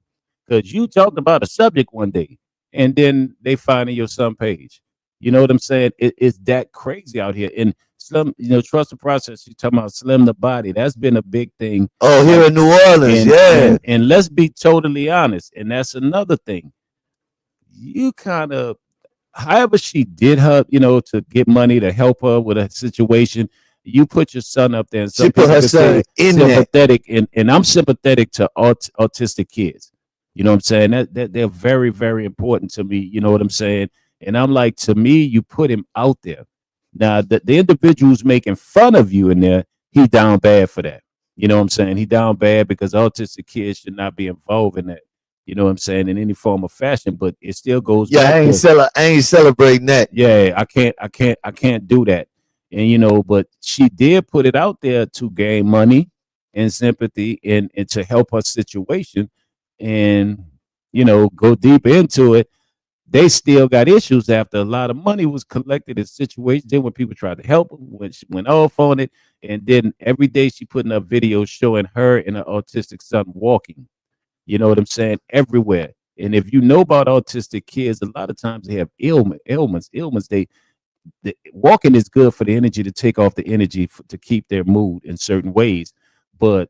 because you talked about a subject one day, and then they find in your son page. You know what I'm saying? It's that crazy out here. And Slim, trust the process. You're talking about Slim the Body. That's been a big thing. Oh, here in New Orleans, And let's be totally honest. And that's another thing. You kind of, however she did her, to get money to help her with a situation, you put your son up there. And she put her son in sympathetic, and I'm sympathetic to autistic kids. You know what I'm saying? That they're very, very important to me. You know what I'm saying? And I'm like, to me, you put him out there. Now, the individual who's making fun of you in there, he down bad for that. You know what I'm saying? He down bad because autistic kids should not be involved in that. You know what I'm saying? In any form of fashion, but it still goes. Yeah, I ain't celebrating that. Yeah, I can't do that. And but she did put it out there to gain money and sympathy and to help her situation, and go deep into it. They still got issues after a lot of money was collected in situations. Then when people tried to help them, when she went off on it, and then every day she putting up videos showing her and her autistic son walking. You know what I'm saying? Everywhere. And if you know about autistic kids, a lot of times they have ailments. They walking is good for the energy to take off the energy to keep their mood in certain ways, but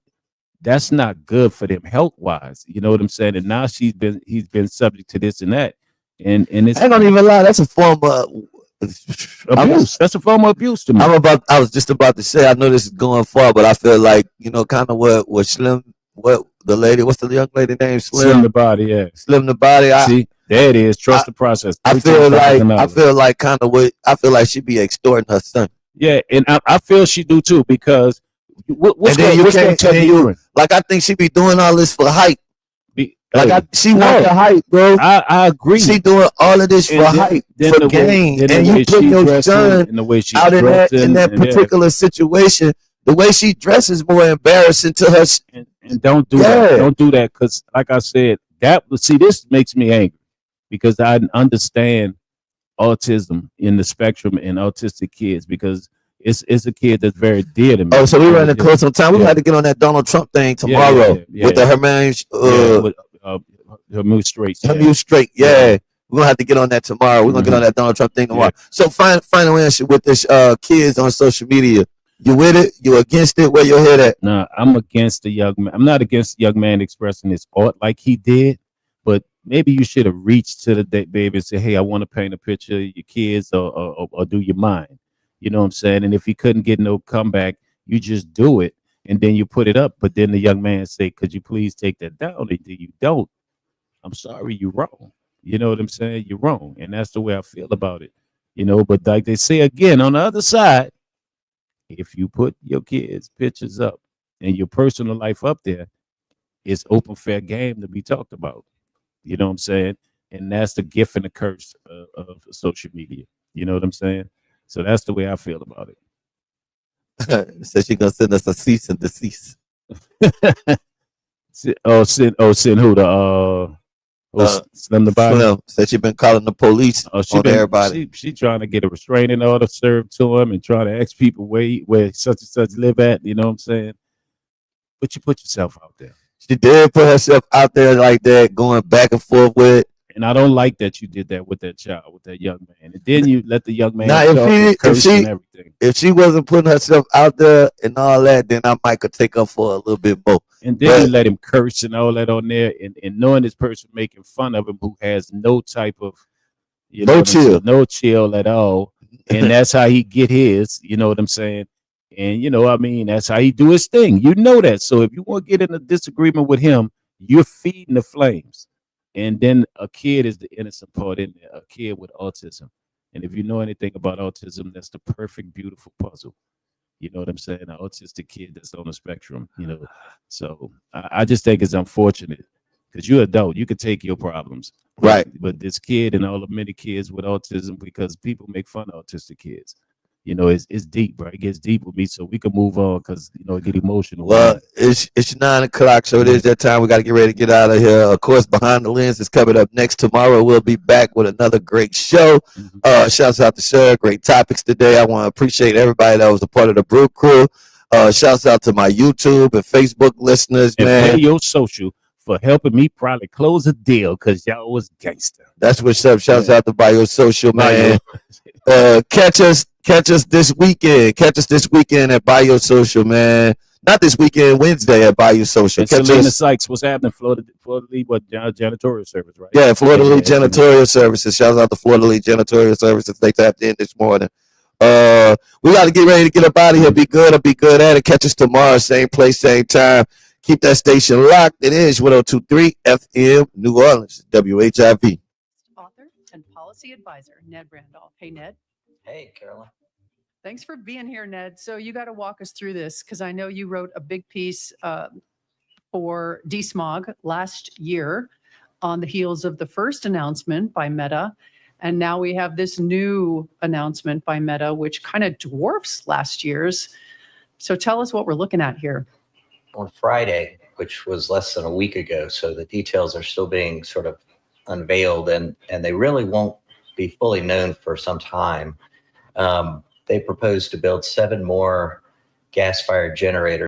that's not good for them health wise. You know what I'm saying? And now he's been subject to this and that. And it's, I don't even lie. That's a form of abuse. That's a form of abuse to me. I was just about to say. I know this is going far, but I feel like kind of what Slim, what's the young lady name? Slim the Body, yeah. Slim the Body. See, there it is. Trust the process. I feel like she be extorting her son. Yeah, and I feel she do too because what's going to tell you? Like I think she be doing all this for hype. She want the hype, bro. I agree. She doing all of this for hype, for gain, and you put your son out in that particular situation. The way she dresses more embarrassing to her. And don't do that. Don't do that, because, like I said, this makes me angry because I understand autism in the spectrum and autistic kids, because it's a kid that's very dear to me. Oh, so we're running close on time. We're gonna have to get on that Donald Trump thing tomorrow with the Hermuse Straight. Hermuse Straight, yeah. We're gonna have to get on that tomorrow. We're gonna get on that Donald Trump thing tomorrow. So final answer with this kids on social media. You with it? You against it? Where your head at? Nah, I'm against the young man. I'm not against the young man expressing his art like he did, but maybe you should have reached to the baby and said, "Hey, I want to paint a picture of your kids, or do you mind?" You know what I'm saying? And if he couldn't get no comeback, you just do it and then you put it up. But then the young man say, "Could you please take that down?" And you don't. I'm sorry, you're wrong. You know what I'm saying? You're wrong, and that's the way I feel about it. But like they say again on the other side, if you put your kids' pictures up and your personal life up there, it's open fair game to be talked about. You know what I'm saying? And that's the gift and the curse of social media. You know what I'm saying? So that's the way I feel about it. So she gonna send us a cease and desist. Send who Slim the body? Slim said she been calling the police on everybody. She trying to get a restraining order served to him and trying to ask people where such and such live at. You know what I'm saying? But you put yourself out there. She did put herself out there like that, going back and forth with it. And I don't like that you did that with that child, with that young man. And then you let the young man if she wasn't putting herself out there and all that, then I might could take her for a little bit more. And then you let him curse and all that on there, and knowing this person making fun of him who has no type of no chill at all. And that's how he get his, you know what I'm saying? And that's how he do his thing. You know that. So if you want to get in a disagreement with him, you're feeding the flames. And then a kid is the innocent part in there, a kid with autism. And if you know anything about autism, that's the perfect, beautiful puzzle. You know what I'm saying? An autistic kid that's on the spectrum, So I just think it's unfortunate because you're an adult. You could take your problems. Right. But this kid and all the many kids with autism, because people make fun of autistic kids. It's deep, right? It gets deep with me, so we can move on because it get emotional. Well, it's 9:00, so it is that time. We got to get ready to get out of here. Of course, Behind the Lens is coming up next tomorrow. We'll be back with another great show. Shouts out to Sir. Great topics today. I want to appreciate everybody that was a part of the Brew Crew. Shouts out to my YouTube and Facebook listeners, and man. Pay Your Social for helping me probably close a deal because y'all was gangster. That's what's up. Shouts out to Buy Your Social, man. Catch us this weekend. Catch us this weekend at Buy Your Social, man. Not this weekend, Wednesday at Buy Your Social. And Selena Sykes, what's happening? Florida League, janitorial service, right? Yeah, Florida League Janitorial Services. Shout out to Florida League Janitorial Services. They tapped in this morning. We got to get ready to get up out of here. Be good. I'll be good at it. Catch us tomorrow, same place, same time. Keep that station locked. It is 102.3 FM, New Orleans, WHIV. Author and policy advisor, Ned Randolph. Hey, Ned. Hey, Caroline. Thanks for being here, Ned. So you got to walk us through this because I know you wrote a big piece for DSMOG last year on the heels of the first announcement by Meta. And now we have this new announcement by Meta, which kind of dwarfs last year's. So tell us what we're looking at here. On Friday, which was less than a week ago, so the details are still being sort of unveiled, and they really won't be fully known for some time. They propose to build 7 more gas-fired generators